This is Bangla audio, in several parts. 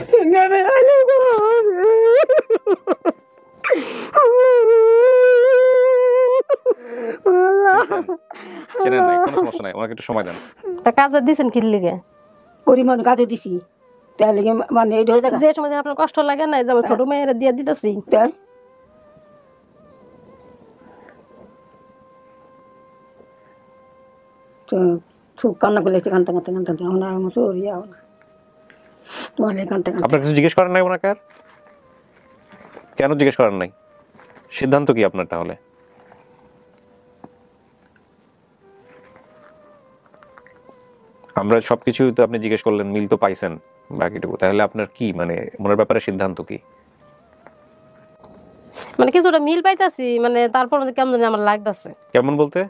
চেনেন নাই, কোনো সমস্যা নাই, ওনাকে একটু সময় দেন। তা কাজে দিছেন কি লিগে? পরিমাণ কাজে দিছি, তাই লিগে মানে এই ধরে যে সময় আপনার কষ্ট লাগে না, যে ছোট মেয়েরা দিয়ে দিতেছি, তাই তো খুব কান্না করলেছে, কানতে কানতে কানতে এখন আর আমার চোর ইয়া না তোমার কানতে কানতে। আপনার কিছু জিজ্ঞেস করেন নাই ওনাকে? আর কেন জিজ্ঞেস করেন নাই? সিদ্ধান্ত কি আপনার তাহলে? আমরা সবকিছু তো আপনি জিজ্ঞেস করলেন, মিল তো পাইছেন বাকিটুকু, তাহলে আপনার কি মানে মনের ব্যাপারে সিদ্ধান্ত কি? মানে কিছুটা মিল পাইতাছি, মানে তারপর কেমন জানি আমার লাগতেছে। কেমন বলতে?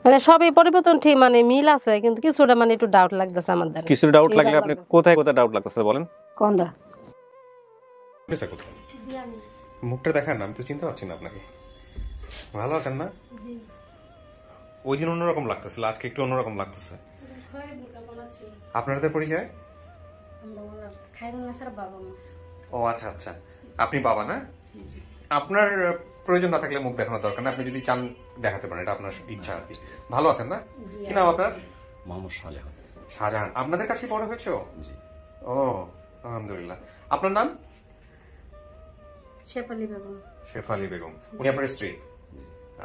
মানে সবই পরিবর্তন ঠিক, মানে মিল আছে, কিন্তু কিছুটা মানে একটু ডাউট লাগতেছে আমাদের। কিছু ডাউট লাগলে আপনি কোথায় কোথায় ডাউট লাগতেছে বলেন? কোনটা? মুখটা দেখান, আমি তো চিনতে পারছি না আপনাকে। ভালো আছেন না? ওই দিন অন্যরকম লাগতেছিল, আজকে একটু অন্যরকম লাগতেছে। আপনাদের পরিচয়? ও আচ্ছা আচ্ছা, আপনি বাবা না? আপনার প্রয়োজন না থাকলে মুখ দেখানোর দরকার না, আপনি যদি চান দেখাতে পারেন, এটা আপনার ইচ্ছা আর কি। ভালো আছেন না? কি নাম আপনার? মোহাম্মদ শাহজাহান। শাহজাহান। আপনাদের কাছে বড় হয়েছে? জি। ও আলহামদুলিল্লাহ। আপনার নাম? শেফালি বেগম। শেফালি বেগম। উনি আপনার স্ত্রী?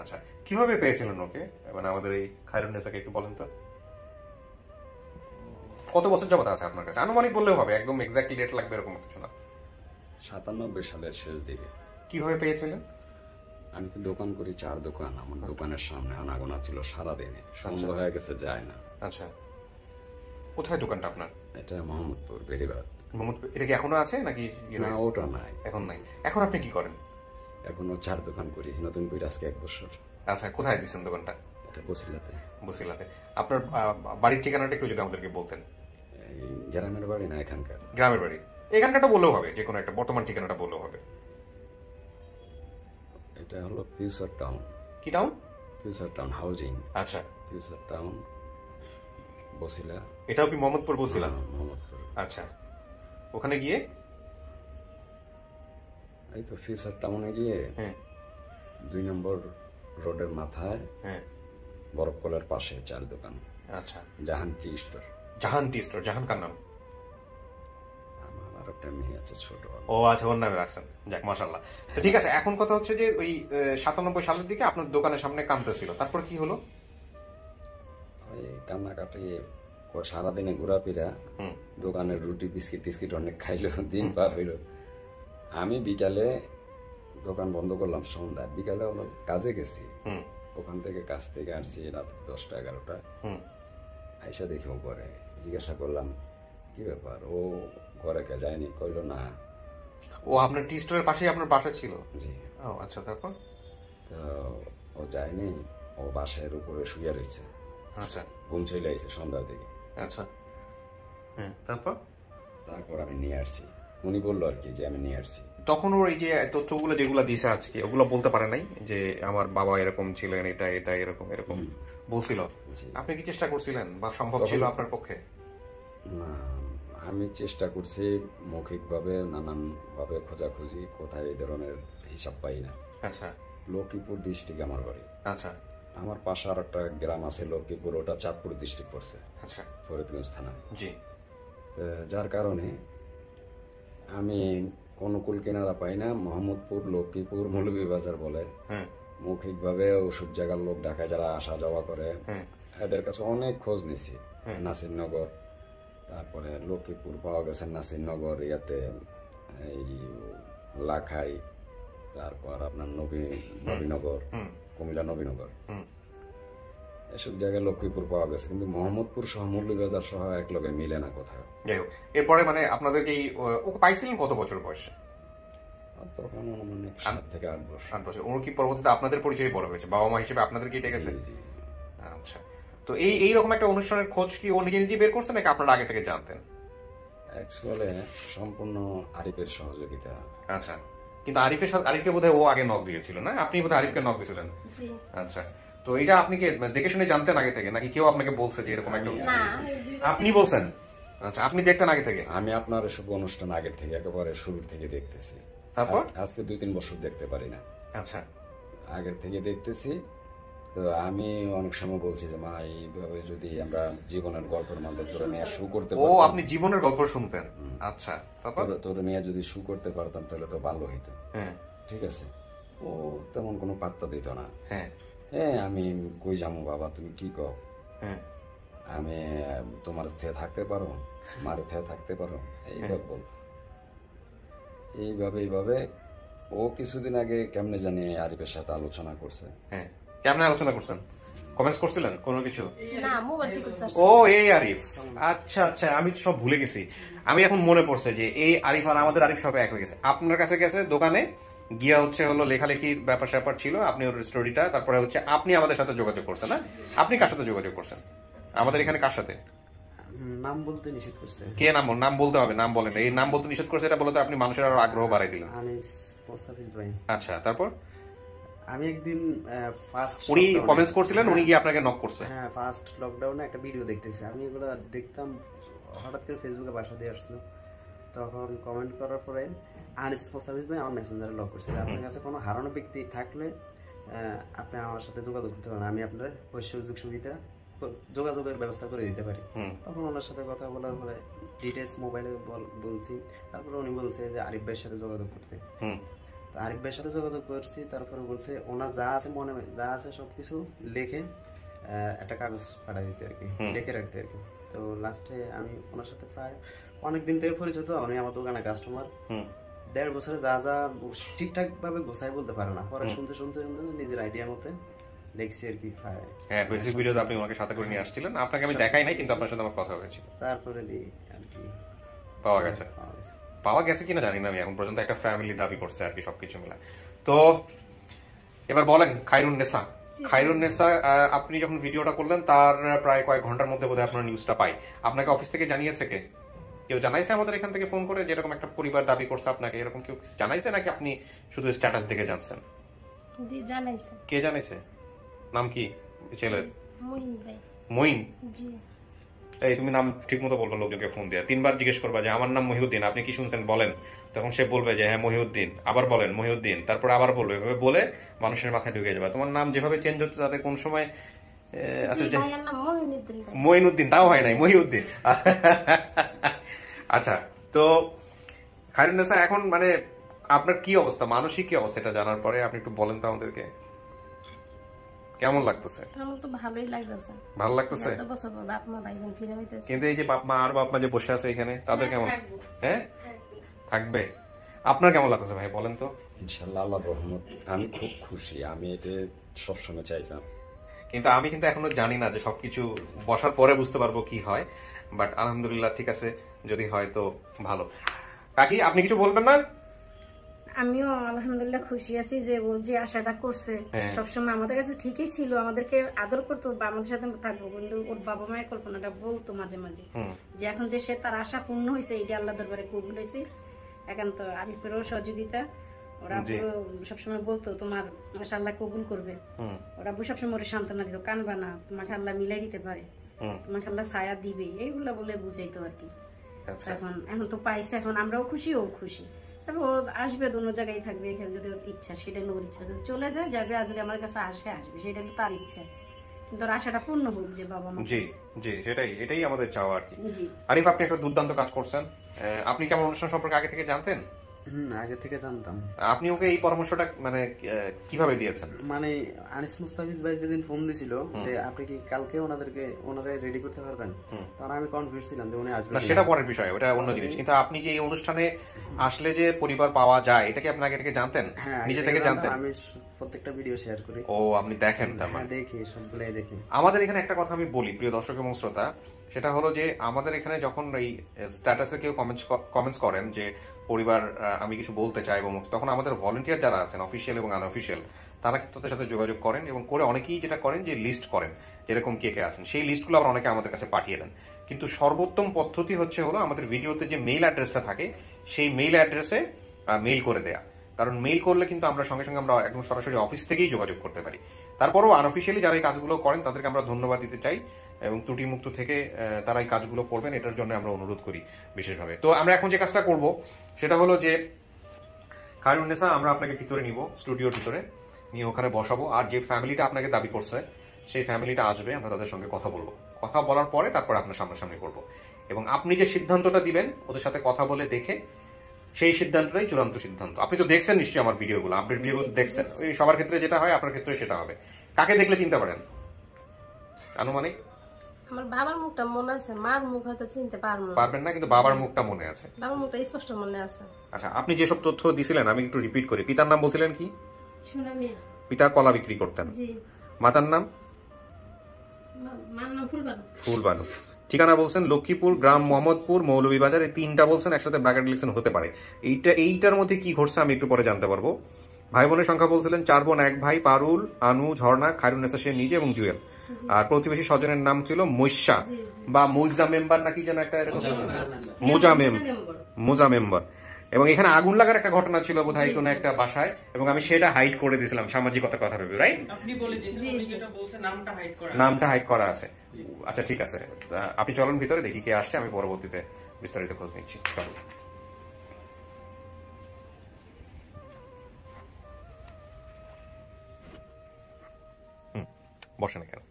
আচ্ছা, কিভাবে পেয়েছিলেন ওকে, মানে আমাদের এই খায়রুন্নেসাকে একটু বলেন তো। কত বছর যাবত আছে আপনার কাছে? আনুমানিক বললেও হবে, একদম এক্স্যাক্টলি ডেট লাগবে এরকম কিছু না। 97 সালের শেষ দিকে। কিভাবে পেয়েছিলেন? আমি তো দোকান করি, 4 দোকান, আমার দোকানের সামনে আনাগোনা ছিল সারাদিনে, সন্ধ্যা হয়ে গেছে যায় না। আচ্ছা, কোথায় দোকানটা আপনার? এটা মোহাম্মদপুর বেরিবাদ। এটা কি এখনো আছে নাকি? না, ওটা নাই, এখন নাই। এখন আপনি কি করেন? এখনো 4 দোকান করি, নতুন করে আজকে 1 বছর। আচ্ছা, কোথায় দিচ্ছেন দোকানটা? এটা বসিলাতে। বসিলাতে। আপনার বাড়ির ঠিকানাটা একটু যদি আমাদেরকে বলতেন। গ্রামের বাড়ি না এখানকার? গ্রামের বাড়ি। এখানকারটা বললেও হবে, যে কোনো একটা বর্তমান ঠিকানাটা বললেও হবে। এটা হলো ফিউচার টাউন। কি টাউন? Future town housing. আচ্ছা, ফিউচার টাউন বসিলা। এটাও কি মোহাম্মদপুর বসিলা? মোহাম্মদপুর। আচ্ছা, ওখানে গিয়ে এই তো ফিউচার টাউনে গিয়ে 2 নম্বর রোডের মাথায় বরফকলের পাশে 4 দোকান। আচ্ছা, জাহান টি স্টোর। জাহান টি স্টোর। জাহান কার নাম? আমার একটা মেয়ে আছে ছোট। ও আচ্ছা, ওর নামে রাখছেন। যাক, মাশাআল্লাহ। তো ঠিক আছে, এখন কথা হচ্ছে যে ওই 97 সালের দিকে আপনার দোকানের সামনে কাঁদতেছিল, তারপর কি হলো? ওই কান্নাকাটি সারাদিনে ঘোরাফেরা, দোকানের রুটি বিস্কিট টিস্কিট অনেক খাইলো, দিন পার হইল। আমি বিকালে দোকান বন্ধ করলাম সন্ধ্যা, বিকালে হলো কাজে গেছি, ওখান থেকে কাজ থেকে আসছি রাত 10টা 11টা। আইসা দেখি ও ঘরে, জিজ্ঞাসা করলাম কি ব্যাপার, ও ঘরে কে যায়নি, কইলো না। ও আপনার টি স্টোরের পাশেই আপনার বাসা ছিল? জি। ও আচ্ছা, তারপর? তো ও যায়নি, ও বাসার উপরে শুয়ে রয়েছে। আচ্ছা, ঘুম চলে আইছে সন্ধ্যার দিকে। আচ্ছা, তারপর? তারপর আমি নিয়ে আসছি, উনি বললো আর কি যে আমি নিয়ে আসছি। তখন ওর এই যে তথ্যগুলো যেগুলো দিছে আজকে, ওগুলো বলতে পারে নাই যে আমার বাবা এরকম ছিলেন, এটা এটা এরকম এরকম বলছিল? আপনি কি চেষ্টা করছিলেন বা সম্ভব ছিল আপনার পক্ষে? না, আমি চেষ্টা করছি মৌখিকভাবে, নানান ভাবে খোঁজাখুঁজি, কোথায় এই ধরনের হিসাব পাই না। আচ্ছা, লক্ষ্মীপুর ডিস্ট্রিক্ট আমার বাড়ি। আচ্ছা, আমার পাশে আর একটা গ্রাম আছে লক্ষ্মীপুর, ওটা চাঁদপুর ডিস্ট্রিক্ট পড়ছে। আচ্ছা, ফরিদগঞ্জ থানা। জি। যার কারণে আমি কোনো কুল কিনারা পাই না। মোহাম্মদপুর, লক্ষ্মীপুর, মৌলভীবাজার বলে মৌখিক ভাবে ওসব জায়গার লোক ঢাকায় যারা আসা যাওয়া করে, এদের কাছে অনেক খোঁজ নিছি। নাসিরনগর, তারপরে লক্ষ্মীপুর পাওয়া গেছে, নাসিরনগর, ইয়াতে এই লাখাই, তারপর আপনার নবীনগর, কুমিল্লা নবীনগর, এসব জায়গায় লক্ষ্মীপুর পাওয়া গেছে, কিন্তু মোহাম্মদপুর সহ মৌলভীবাজার সহ এক লগে মিলে না কোথাও। যাই হোক, এরপরে মানে আপনাদেরকে ওকে পাইছিলেন কত বছর বয়সে? তখন অনেক 7 থেকে 8 বছর। 8 বছর। ওর কি পরবর্তীতে আপনাদের পরিচয় বড় হয়েছে, বাবা মা হিসেবে আপনাদেরকেই ডেকেছে? আচ্ছা, তো এইরকম একটা অনুষ্ঠানের খোঁজ কি ও নিজে নিজে বের করছে নাকি আপনারা আগে থেকে জানতেন? অ্যাকচুয়ালি সম্পূর্ণ আরিফের সহযোগিতা। আচ্ছা, কিন্তু আরিফকে বোধহয় ও আগে নক দিয়েছিল না? আপনি বোধহয় আরিফকে নক দিয়েছিলেন? আচ্ছা, তো এটা আপনি কি দেখে শুনে জানতেন আগে থেকে নাকি কেউ আপনাকে বলছে যে এরকম একটা? আপনি বলছেন? আচ্ছা, আপনি দেখতেন আগে থেকে? আমি আপনার এসব অনুষ্ঠান আগের থেকে একেবারে শুরুর থেকে দেখতেছি। তারপর আজকে 2-3 বছর দেখতে পারি না, আচ্ছা আগের থেকে দেখতেছি। তো আমি অনেক সময় বলছি যে মা, এইভাবে যদি আমরা জীবনের গল্পের মধ্যে তোরে নিয়ে শু করতে ও পারতাম, আপনি জীবনের গল্প শুনতেন? আচ্ছা, তারপর? তোরে নিয়ে যদি শু করতে পারতাম তাহলে তো ভালো হইতো। হ্যাঁ ঠিক আছে, ও তেমন কোনো পাত্তা দিত না। হ্যাঁ হ্যাঁ, আমি কই যাবো বাবা, তুমি কি কও, হ্যাঁ আমি তোমার থেকে থাকতে পারো, মার থেকে থাকতে পারো, এইভাবে বলতো। এইভাবে ও কিছুদিন আগে কেমনে জানি আরিফের সাথে আলোচনা করছে। হ্যাঁ, কেমনে আলোচনা করছেন? কমেন্টস করছিলেন কোনো কিছু? না, মোবাইল চেক করতে আসছে। ও এই আরিফ, আচ্ছা আচ্ছা, আমি তো সব ভুলে গেছি। আমি এখন মনে পড়ছে যে এই আরিফ আর আমাদের আরিফ সব এক হয়ে গেছে। আপনার কাছে গেছে দোকানে গিয়া, হচ্ছে হলো লেখালেখির ব্যাপার স্যাপার ছিল, আপনি ওর স্টোরিটা, তারপরে হচ্ছে আপনি আমাদের সাথে যোগাযোগ করছেন না? আপনি কার সাথে যোগাযোগ করছেন আমাদের এখানে? কার সাথে? নাম বলতে নিষেধ করছে। কে নাম? নাম বলতে হবে, নাম বলেন। এই নাম বলতে নিষেধ করছে, এটা বলতে আপনি মানুষের আরো আগ্রহ বাড়াই দিলেন। আনিস মোস্তাফিজ ভাই। আচ্ছা, তারপর? আমি একদিন ফার্স্ট উনি কমেন্টস করছিলেন, উনি গিয়ে আপনাকে নক করছে? হ্যাঁ, ফার্স্ট লকডাউনে একটা ভিডিও দেখতেছি, আমি এগুলো দেখতাম, হঠাৎ করে ফেসবুকে বাসা দিয়ে আসলো। তখন কমেন্ট করার পরে আনিস মোস্তাফিজ ভাই আমার মেসেঞ্জারে লক করছে, আপনার কাছে কোনো হারানো ব্যক্তি থাকলে আপনি আমার সাথে যোগাযোগ করতে পারেন, আমি আপনার ওই সুযোগ সুবিধা যোগাযোগের ব্যবস্থা করে দিতে পারি। তখন ওনার সাথে কথা বলার পরে ডিটেলস মোবাইলে বলছি, তারপরে উনি বলছে যে আরিফ ভাইয়ের সাথে যোগাযোগ করতে। তো আরিফ ভাইয়ের সাথে যোগাযোগ করছি, তারপরে বলছে ওনার যা আছে মনে যা আছে সবকিছু লিখে একটা কাগজ পাঠিয়ে দিতে আর কি, লিখে রাখতে আর কি। তো লাস্টে আমি ওনার সাথে প্রায় অনেকদিন থেকে পরিচিত, উনি আমার দোকানে কাস্টমার। 1.5 বছরে যা যা ঠিকঠাক ভাবে গোছাই বলতে পারে না, পরে শুনতে শুনতে শুনতে নিজের আইডিয়া মতে দেখছি আর কি। হ্যাঁ, বেসিক ভিডিওতে আপনি ওনাকে সাথে করে নিয়ে আসছিলেন, আপনাকে আমি দেখাই নাই, কিন্তু আপনার সাথে আমার কথা হয়েছিল। তারপরে আর কি পাওয়া গেছে। পাওয়া গেছে কিনা জানি না আমি, এখন পর্যন্ত একটা ফ্যামিলি দাবি করছে আর কি, সবকিছু মিলে। তো এবার বলেন, খায়রুন্নেসা, খায়রুন্নেসা, আপনি যখন ভিডিওটা করলেন তার প্রায় কয়েক ঘন্টার মধ্যে বোধহয় আপনার নিউজটা পাই। আপনাকে অফিস থেকে জানিয়েছে কে? কেউ জানাইছে আমাদের এখান থেকে ফোন করে যেরকম একটা পরিবার দাবি করছে আপনাকে, এরকম কেউ জানাইছে নাকি আপনি শুধু স্ট্যাটাস দেখে জানছেন? জি, জানাইছে। কে জানাইছে? নাম কি ছেলের? মহিন ভাই। মইন? জি। এই তুমি নাম ঠিক মতো বলবে লোকজনকে ফোন দিয়ে, 3 বার জিজ্ঞেস করবা যে আমার নাম মহিউদ্দিন, আপনি কি শুনছেন বলেন, তখন সে বলবে যে হ্যাঁ মহিউদ্দিন, আবার বলেন মহিউদ্দিন, তারপর আবার বলবে, এভাবে বলে মানুষের মাথায় ঢুকে যাবে। তোমার নাম যেভাবে চেঞ্জ হচ্ছে তাতে কোন সময় আচ্ছা মঈনুদ্দিন, তাও হয় নাই, মহিউদ্দিন। আচ্ছা, তো খায়রুন্নেসা, এখন মানে আপনার কি অবস্থা, মানসিক কি অবস্থা, এটা জানার পরে আপনি একটু বলেন তো আমাদেরকে, কেমন লাগতেছে? আমার তো ভালোই লাগতেছে। ভালো লাগতেছে? এত বছর পর বাপ মা ভাই বোন ফিরে হইতেছে। কিন্তু এই যে বাপ মা আর বাপ মা যে বসে আছে এখানে, তাদের কেমন? হ্যাঁ, থাকবে। আপনার কেমন লাগতেছে ভাই, বলেন তো? ইনশাআল্লাহ, আল্লাহর রহমত, আমি খুব খুশি, আমি এটা সবসময় চাইতাম। কিন্তু আমি কিন্তু এখনো জানি না যে সবকিছু বসার পরে বুঝতে পারবো কি হয়, বাট আলহামদুলিল্লাহ ঠিক আছে, যদি হয় তো ভালো। কাকি, আপনি কিছু বলবেন না? আমিও আলহামদুলিল্লাহ খুশি আছি যে ও যে আশাটা করছে সবসময় আমাদের কাছে ঠিকই ছিল, আমাদেরকে আদর করতো বা আমাদের সাথে থাকবো, কিন্তু ওর বাবা মায়ের কল্পনাটা বলতো মাঝে মাঝে যে এখন যে সে তার আশা পূর্ণ হয়েছে, এটা আল্লাহ দরবারে কবুল হয়েছে। একান্ত আরিফেরও সহযোগিতা, ওরা সবসময় বলতো তোমার আশা আল্লাহ কবুল করবে, ওরা সবসময় ওরা সান্ত্বনা দিত, কানবা না, তোমাকে আল্লাহ মিলাই দিতে পারে, তোমাকে আল্লাহ ছায়া দিবে, এইগুলা বলে বুঝাইতো আর কি। এখন তো পাইছে, এখন আমরাও খুশি, ও খুশি। তারপর আসবে, অন্য জায়গায় থাকবে, এখানে যদি ওর ইচ্ছা, সেটা ওর ইচ্ছা, যদি চলে যায় যাবে, আর যদি আমার কাছে আসে আসবে, সেটা তার ইচ্ছা, কিন্তু ওর আশাটা পূর্ণ হোক যে বাবা মা। জি জি, এটাই আমাদের চাওয়া আর কি। আরিফ, আপনি একটা দুর্দান্ত কাজ করছেন। আপনি কেমন অনুষ্ঠান সম্পর্কে আগে থেকে জানতেন? আগে থেকে জানতাম। আপনি ওকে এই পরামর্শটা মানে কিভাবে দিয়েছেন? মানে আনিস মুস্তাফিজ ভাই যেদিন ফোন দিছিল যে আপনি কি কালকে ওনারে রেডি করতে পারবেন, তখন আমি কনফিউজ ছিলাম যে উনি আসবেন। সেটা পরের বিষয়, ওটা অন্য জিনিস, কিন্তু আপনি যে এই অনুষ্ঠানে আসলে যে পরিবার পাওয়া যায়, এটা কি আপনি আগে থেকে জানতেন? নিজে থেকে জানতেন? আমি প্রত্যেকটা ভিডিও শেয়ার করি। ও, আপনি দেখেন? তার মানে দেখি, সবগুলাই দেখি। আমাদের এখানে একটা কথা আমি বলি প্রিয় দর্শক এবং শ্রোতা, সেটা হলো যে আমাদের এখানে যখন এই স্ট্যাটাসে কেউ কমেন্টস করেন যে পরিবার আমি কিছু বলতে চাই, এবং তখন আমাদের ভলান্টিয়ার যারা আছেন, অফিসিয়াল এবং আনঅফিসিয়াল, তারা তাদের সাথে যোগাযোগ করেন, এবং করে অনেকেই যেটা করেন যে লিস্ট করেন যেরকম কে কে আছেন, সেই লিস্টগুলো আবার অনেকে আমাদের কাছে পাঠিয়ে দেন। কিন্তু সর্বোত্তম পদ্ধতি হচ্ছে হলো আমাদের ভিডিওতে যে মেইল অ্যাড্রেসটা থাকে, সেই মেইল অ্যাড্রেসে মেইল করে দেয়া। কারণ মেইল করলে কিন্তু আমরা সঙ্গে সঙ্গে আমরা একদম সরাসরি অফিস থেকেই যোগাযোগ করতে পারি। তারপরও আনঅফিসিয়ালি যারা এই কাজগুলো করেন তাদেরকে আমরা ধন্যবাদ দিতে চাই এবং ত্রুটিমুক্ত থেকে তারা এই কাজগুলো করবেন, এটার জন্য আমরা অনুরোধ করি বিশেষভাবে। তো আমরা এখন যে কাজটা করব সেটা হলো যে খায়রুন্নেসা আমরা আপনাকে ভিতরে নিব, স্টুডিওর ভিতরে নিয়ে ওখানে বসাবো, আর যে ফ্যামিলিটা আপনাকে দাবি করছে সেই ফ্যামিলিটা আসবে, আমরা তাদের সঙ্গে কথা বলবো, কথা বলার পরে তারপরে আপনার সামনাসামনি করবো, এবং আপনি যে সিদ্ধান্তটা দিবেন ওদের সাথে কথা বলে দেখে সেই সিদ্ধান্তটাই চূড়ান্ত সিদ্ধান্ত। আপনি তো দেখছেন নিশ্চয়ই আমার ভিডিওগুলো, আপডেট ভিডিওগুলো দেখছেন, ওই সবার ক্ষেত্রে যেটা হয় আপনার ক্ষেত্রে সেটা হবে। কাকে দেখলে চিনতে পারেন আনুমানিক? আমার বাবার মুখটা মনে আছে, মার মুখ হয়তো চিনতে পারবেন না, কিন্তু বাবার মুখটা মনে আছে। বাবার মুখটা স্পষ্ট মনে আছে। আচ্ছা, আপনি যেসব তথ্য দিছিলেন আমি একটু রিপিট করি। পিতার নাম বলছিলেন কি? সোনা মিয়া। পিতা কলা বিক্রি করতেন। জি। মাতার নাম? মার নাম ফুলবানু। ফুলবানু। ঠিকানা বলছেন লক্ষ্মীপুর, গ্রাম মোহাম্মদপুর, মৌলভীবাজার, এই তিনটা বলছেন, একসাথে ব্র্যাকেট লিখছেন হতে পারে। এইটার মধ্যে কি ঘটছে আমি একটু পরে জানতে পারবো। ভাই বোনের সংখ্যা বলছিলেন 4 বোন 1 ভাই, পারুল, আনু, ঝর্ণা, খায়রুন্নেসা সে নিজে এবং জুয়েল। আর প্রতিবেশী স্বজনের নাম ছিল মৈশা বা মুজা মেম্বার নাকি যেন একটা এরকম, মুজা মেম্বার। এবং এখানে আগুন লাগার একটা ঘটনা ছিল বোধহয় কোনো একটা বাসায়, এবং আমি সেটা হাইড করে দিয়েছিলাম সামাজিকতার কথা ভেবে, রাইট? আপনি বলে দিয়েছেন, আমি যেটা বলছেন নামটা হাইড করা, নামটা হাইড করা আছে। আচ্ছা ঠিক আছে, আপনি চলুন ভিতরে, দেখি কে আসছে, আমি পরবর্তীতে বিস্তারিত খোঁজ নিচ্ছি। চলুন। বসেন এখানে।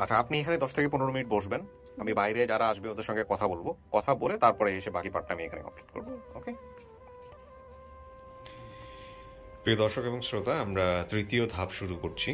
আচ্ছা, আপনি এখানে 10 থেকে 15 মিনিট বসবেন, আমি বাইরে যারা আসবে ওদের সঙ্গে কথা বলবো, কথা বলে তারপরে এসে বাকি পার্টটা আমি এখানে কমপ্লিট করবো। ওকে? প্রিয় দর্শক এবং শ্রোতা, আমরা তৃতীয় ধাপ শুরু করছি।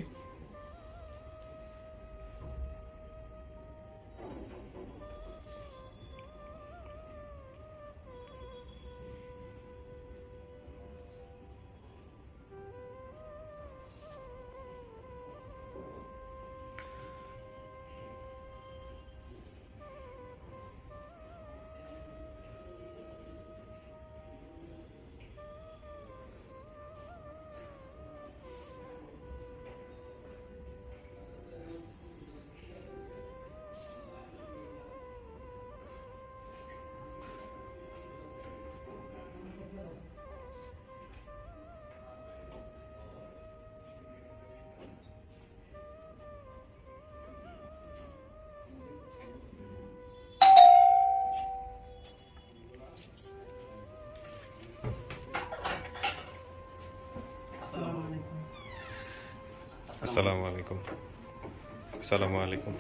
আসসালামু আলাইকুম। আসসালামু আলাইকুম।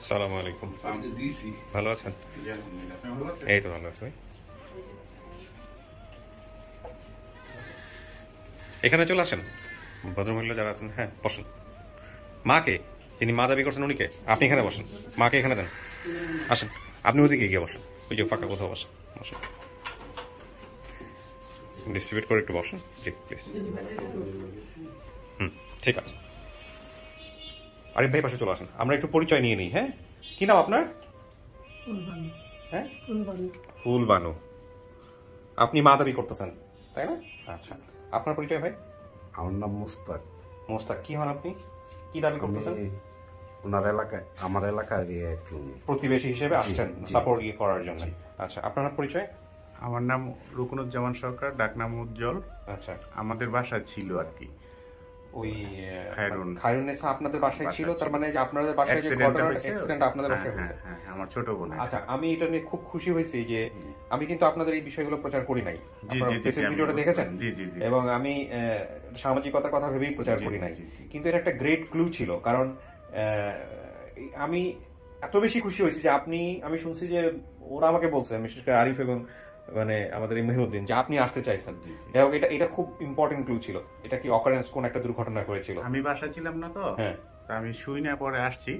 আসসালামু আলাইকুম। ভালো আছেন? এই তো ভালো আছি। এখানে চলে আসেন, ভদ্রমহিলা যারা আছেন। হ্যাঁ বসেন। মাকে, যিনি মা দাবি করছেন উনিকে, আপনি এখানে বসেন, মাকে এখানে দেন। আসেন, আপনি ওদিকে গিয়ে বসেন, ওই যে ফাঁকা কোথাও বসেন। বসেন, ডিস্ট্রিবিউট করে একটু বসেন। জি প্লিজ। ঠিক আছে। আরিফ ভাই পাশে চলে আসেন, আমরা একটু পরিচয় নিয়ে নিই। হ্যাঁ, কি নাম আপনার? হ্যাঁ, ফুলবানু। আপনি মা দাবি করতেছেন তাই না? আচ্ছা, আপনার পরিচয় ভাই? আমার নাম মুস্তাক। মুস্তাক, কি হন আপনি? কি দাবি করতেছেন? ওনার এলাকায়, আমার এলাকায় একটু প্রতিবেশী হিসেবে আসছেন সাপোর্ট করার জন্য। আচ্ছা, আপনার পরিচয়? আমার নাম রুকনুজ্জামান সরকার, ডাকনাম উজ্জ্বল। আচ্ছা, আমাদের বাসা ছিল আর কি ওই খায়রুন্নেসা আপনাদের বাসায় ছিল, তার মানে যে আপনাদের বাসায় যে অ্যাক্সিডেন্ট আপনাদের বাসায় হয়েছে। হ্যাঁ, আমার ছোট বোন। আচ্ছা, আমি এটা নিয়ে খুব খুশি হয়েছি যে আমি কিন্তু আপনাদের এই বিষয়গুলো প্রচার করি নাই। আপনারা ভিডিওটা দেখেছেন? জি জি। এবং আমি সামাজিকতার কথা ভেবেই প্রচার করি নাই, কিন্তু এটা একটা গ্রেট ক্লু ছিল। কারণ আমি এত বেশি খুশি হয়েছি যে আমি শুনছি যে ওরা আমাকে বলছে, বিশেষ করে আরিফ এবং মানে আমাদের এই মেহরুদ্দিন, যে আপনি আসতে চাইছেন। এটা খুব ইম্পর্টেন্ট ক্লু ছিল। এটা কি অকারেন্স, কোন একটা দুর্ঘটনা করেছিল? আমি বাসা ছিলাম না তো, আমি শুই না, পরে আসছি,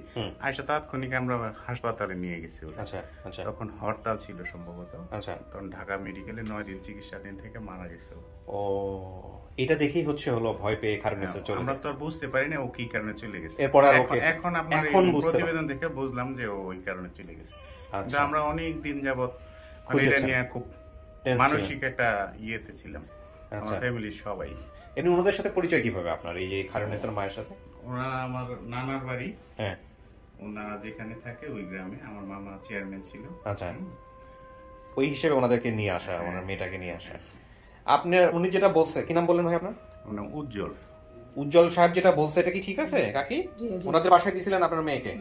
আইসা তাৎক্ষণিক আমরা হাসপাতালে নিয়ে গেছি। আচ্ছা আচ্ছা। তখন হরতাল ছিল সম্ভবত। আচ্ছা, তখন ঢাকা মেডিকেলে 9 দিন চিকিৎসাধীন থেকে মারা গেছে। ও, এটা দেখেই হলো ভয় পেয়ে খায়রুন্নেসা চলে। আমরা তো আর বুঝতে পারি না ও কি কারণে চলে গেছে। এরপর আর ওকে এখন আপনার প্রতিবেদন দেখে বুঝলাম যে ও ওই কারণে চলে গেছে। আচ্ছা, আমরা অনেক দিন যাবত এটা নিয়ে খুব মানসিক একটা ইয়েতে ছিলাম, আমার ফ্যামিলির সবাই। এমনি ওনাদের সাথে পরিচয় কিভাবে আপনার, এই যে খায়রুন্নেসার মায়ের সাথে? ওনারা আমার নানার বাড়ি। হ্যাঁ, ওনারা যেখানে থাকে ওই গ্রামে আমার মামা চেয়ারম্যান ছিল। আচ্ছা, ওই হিসেবে ওনাদেরকে নিয়ে আসা, ওনার মেয়েটাকে নিয়ে আসা। আপনার উনি যেটা বলছে, কি নাম বললেন ভাই আপনার? ওনার নাম উজ্জ্বল। উজ্জ্বল সাহেব যেটা বলছে এটা কি ঠিক আছে কাকি? ওনাদের বাসায় দিয়েছিলেন আপনার মেয়েকে?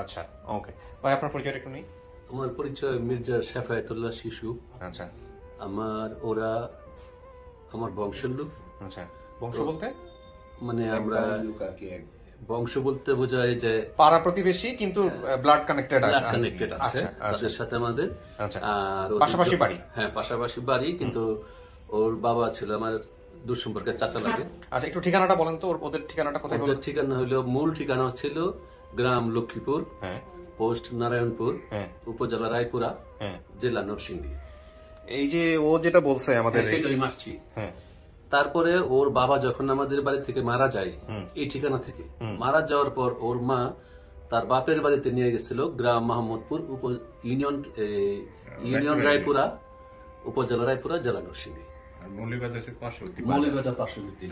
আচ্ছা, ওকে ভাই, আপনার পরিচয়টা একটু নেই। আমার পরিচয় মির্জা শাফায়েতুল্লাহ শিশু। আচ্ছা, ওরা আমার বংশের লোক। আচ্ছা, বংশ বলতে মানে আমরা বংশ বলতে বোঝায় যে পাড়া প্রতিবেশী, কিন্তু ব্লাড কানেক্টেড আছে। তাদের সাথে আমাদের। আর পাশাপাশি বাড়ি? হ্যাঁ, পাশাপাশি বাড়ি, কিন্তু ওর বাবা ছিল আমার দুঃসম্পর্কের চাচা লাগে। আচ্ছা, একটু ঠিকানাটা বলেন তো, ওদের ঠিকানাটা কোথায়? ওদের ঠিকানা হলো, মূল ঠিকানা ছিল গ্রাম লক্ষ্মীপুর, পোস্ট নারায়ণপুর, উপজেলা রায়পুরা, জেলা নরসিংদী। এই যে ও যেটা বলছে আমাদের, মাসছি। তারপরে ওর বাবা যখন আমাদের বাড়ি থেকে মারা যায়, এই ঠিকানা থেকে মারা যাওয়ার পর ওর মা তার বাপের বাড়িতে নিয়ে গেছিল, গ্রাম মোহাম্মদপুর, ইউনিয়ন রায়পুরা, উপজেলা রায়পুরা, জেলা নরসিংদী।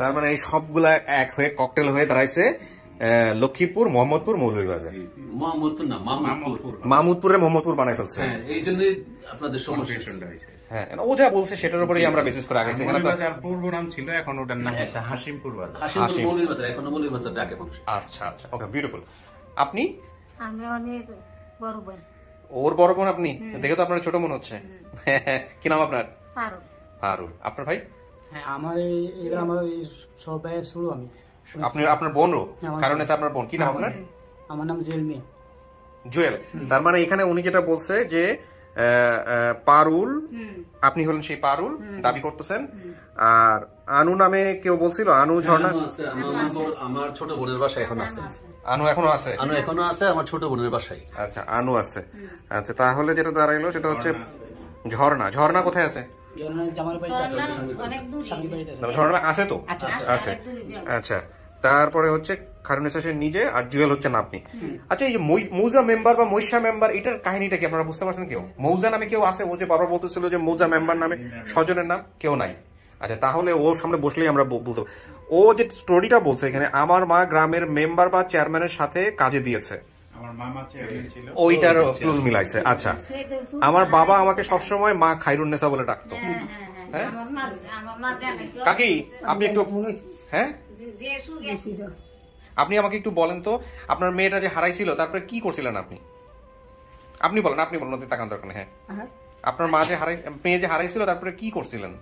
তার মানে এই সবগুলা এক হয়ে ককটেল হয়ে দাঁড়াইছে লক্ষ্মীপুর, মোহাম্মদপুর, মৌলভীবাজার। মোহাম্মদপুর না, মাহমুদপুরে মোহাম্মদপুর বানাই ফেলছে। এই জন্যই আপনাদের সমস্যা। হ্যাঁ, ও যা বলছে সেটার উপরেই আমরা বেসিস করে আগে। পূর্ব নাম ছিল, এখন ওটার নাম হচ্ছে হাসিমপুর বাজার। আচ্ছা আচ্ছা, ওকে, বিউটিফুল। আপনি? আমি অনেক বড় বোন। ওর বড় বোন আপনি? দেখে তো আপনার ছোট মনে হচ্ছে। কি নাম আপনার? পারুল। পারুল। আপনার ভাই? হ্যাঁ, আমার এই আমার সব ভাইয়ের শুরু আমি। আপনার বোনও? কারণ আছে আপনার বোন। কি নাম আপনার? আমার নাম জুয়েল মিয়া। জুয়েল। তার মানে এখানে উনি যেটা বলছে যে পারুল, আপনি হলেন সেই পারুল দাবি করতেছেন। আর আনু নামে কেউ বলছিল, আনু ঝর্ণা? আমার ছোট বোনের বাসায় এখন আছে। আনু এখনো আছে? আনু এখনো আছে আমার ছোট বোনের বাসায়। আচ্ছা, আনু আছে। আচ্ছা, তাহলে যেটা দাঁড়াইলো সেটা হচ্ছে ঝর্ণা। ঝর্ণা কোথায় আছে? ঝর্ণা আছে তো? আছে। আচ্ছা, তারপরে হচ্ছে খারুনেসা সে নিজে, আর জুয়েল হচ্ছেন আপনি। আচ্ছা, এই যে মৌজা মেম্বার বা মৈশা মেম্বার, এটার কাহিনীটা কি আপনারা বুঝতে পারছেন? কেউ মৌজা নামে কেউ আছে? ও যে বারবার বলতেছিল যে মৌজা মেম্বার নামে স্বজনের নাম কেউ নাই। আচ্ছা, তাহলে ওর সামনে বসলেই আমরা বলতে, ও যে স্টোরিটা বলছে এখানে, আমার মা গ্রামের মেম্বার বা চেয়ারম্যানের সাথে কাজে দিয়েছে, ওইটার ক্লুজ মিলাইছে। আচ্ছা, আমার বাবা আমাকে সবসময় মা খায়রুন্নেসা বলে ডাকতো। হ্যাঁ কাকি, আপনি একটু, হ্যাঁ আপনি আমাকে একটু বলেন তো, আপনার মেয়েটা যে হারাইছিল তারপরে কি করছিলেন আপনি? আপনি বলেন, আপনি বলেন, তাকান দরকার। হ্যাঁ, আপনার মা যে মেয়ে যে হারাইছিল তারপরে কি করছিলেন?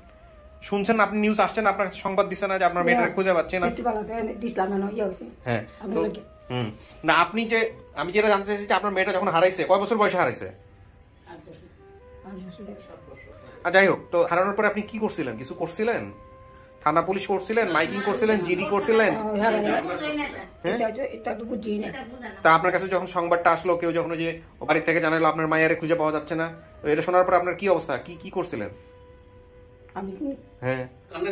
শুনছেন, আপনি নিউজ আসছেন, আপনার সংবাদ দিচ্ছে না যে আপনার মেয়েটা খুঁজে পাচ্ছেন না? হ্যাঁ, না, আপনি যে, আমি যেটা জানতে চাইছি যে আপনার মেয়েটা যখন হারাইছে কয় বছর বয়সে হারাইছে? যাই হোক, তো হারানোর পরে আপনি কি করছিলেন? কিছু করছিলেন? থানা পুলিশ করছিলেন, মাইকিং করছিলেন, জিডি করছিলেন? তা আপনার কাছে যখন সংবাদটা আসলো, কেউ যখন যে বাড়ি থেকে জানালো আপনার মায়ের খুঁজে পাওয়া যাচ্ছে না, তো এটা শোনার পর আপনার কি অবস্থা? কি করছিলেন? হ্যাঁ,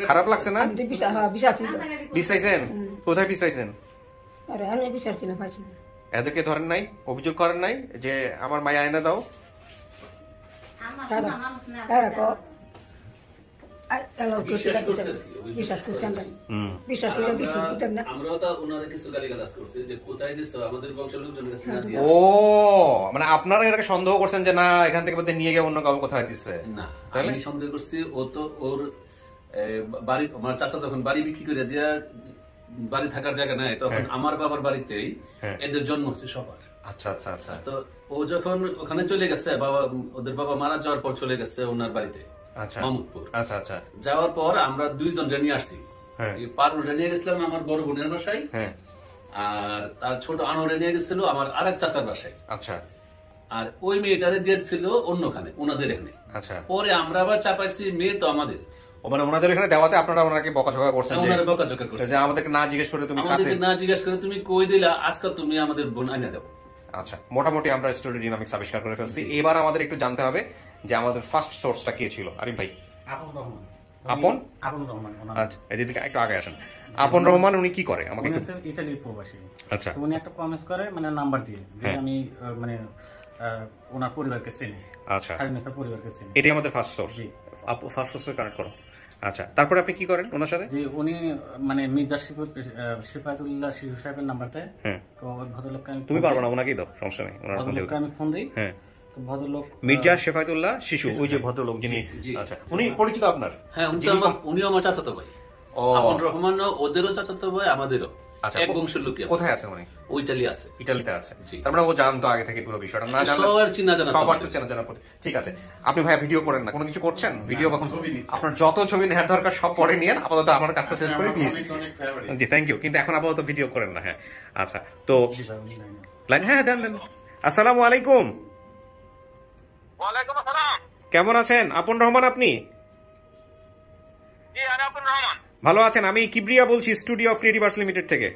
খারাপ লাগছে না? বিশ্রাইছেন? কোথায় বিশ্রাইছেন? এদেরকে ধরেন নাই? অভিযোগ করেন নাই যে আমার মায়া এনে দাও? ও, মানে আপনারা এটাকে সন্দেহ করছেন যে না, এখান থেকে নিয়ে গিয়ে অন্য কাউকে কোথায় দিচ্ছে? না, আমি সন্দেহ করছি ও তো ওর বাড়ি, আমার চাচা যখন বাড়ি বিক্রি করে দিয়া বাড়ি থাকার জায়গা নাই, তখন আমার বাবার বাড়িতেই এদের জন্ম হচ্ছে সবার। আচ্ছা আচ্ছা আচ্ছা। তো ও যখন ওখানে চলে গেছে, ওদের বাবা মারা যাওয়ার পর চলে গেছে ওনার বাড়িতে মাহমুদপুর। আচ্ছা আচ্ছা। যাওয়ার পর আমরা দুইজন নিয়ে আসছি। পারুল নিয়ে গেছিলাম আমার বড় বোনের বাসায়, আর তার ছোট আনোরে নিয়ে গেছিল আমার আরেক চাচার বাসায়। আচ্ছা। আর ওই মেয়েটারে দিয়েছিল অন্যখানে, ওনাদের এখানে। আচ্ছা। পরে আমরা আবার চাপাইছি মেয়ে তো আমাদের, মানে ওনাদের এখানে দেওয়াতে আপনারা ওনাকে বকাঝকা করছেন, বকাঝকা করছেন যে আমাদেরকে না জিজ্ঞেস করে তুমি কই দিলা, আজকাল তুমি আমাদের বোন আইনা দাও। আচ্ছা, মোটামুটি আমরা স্টোরি ডিনামিক্স আবিষ্কার করে ফেলছি। এবার আমাদের একটু জানতে হবে যে আমাদের ফার্স্ট সোর্সটা কে ছিল। আরিফ ভাই? আপন রহমান। আচ্ছা, এদিকে একটু আগে আসেন। আপন রহমান উনি কি করে? আমাকে ইতালির প্রবাসী। আচ্ছা। উনি একটা কমেন্টস করে, মানে নাম্বার দিয়ে যে আমি মানে ওনার পরিবারকে চিনি। আচ্ছা, খায়রুন্নেসা পরিবারকে চিনি। এটাই আমাদের ফার্স্ট সোর্স। ফার্স্ট সোর্সে কানেক্ট করো। আচ্ছা, তারপরে আপনি কি করেন ওনার সাথে? যে উনি মানে মির্জা সিফাতুল্লাহ শিশু সাহেবের নাম্বার দেয়। তো ওই ভদ্রলোককে আমি, তুমি পারবে না, ওনাকেই দাও, সমস্যা নেই। ভদ্রলোককে আমি ফোন দিই। হ্যাঁ, তো ভদ্রলোক মির্জা সিফাতুল্লাহ শিশু, ওই যে ভদ্রলোক যিনি, আচ্ছা উনি পরিচিত আপনার? হ্যাঁ, উনিও আমার চাচাতো ভাই। আপন রহমান ওদেরও চাচাতো ভাই, আমাদেরও এক বংশের লোক। কোথায় আছে উনি? ওই ইটালি আছে। ইটালিতে আছে। তার মানে ও জানতো আগে থেকে পুরো বিষয়টা? না জানলে সবার চিনা জানা, সবার তো চেনা জানা। ঠিক আছে, আপনি ভাইয়া ভিডিও করেন না, কোনো কিছু করছেন? ভিডিও বা আপনার যত ছবি নেওয়ার দরকার সব পরে নিয়ে আপাতত আমার কাজটা শেষ করি প্লিজ। জি, থ্যাংক ইউ, কিন্তু এখন আপাতত ভিডিও করেন না। হ্যাঁ, আচ্ছা, তো লাইন, হ্যাঁ দেন দেন। আসসালামু আলাইকুম। ওয়ালাইকুম আসসালাম। কেমন আছেন আপন রহমান? আপনি? জি, আমি আপন রহমান। ভালো আছেন? আমি কিবরিয়া বলছি, studio of creative arts limited থেকে।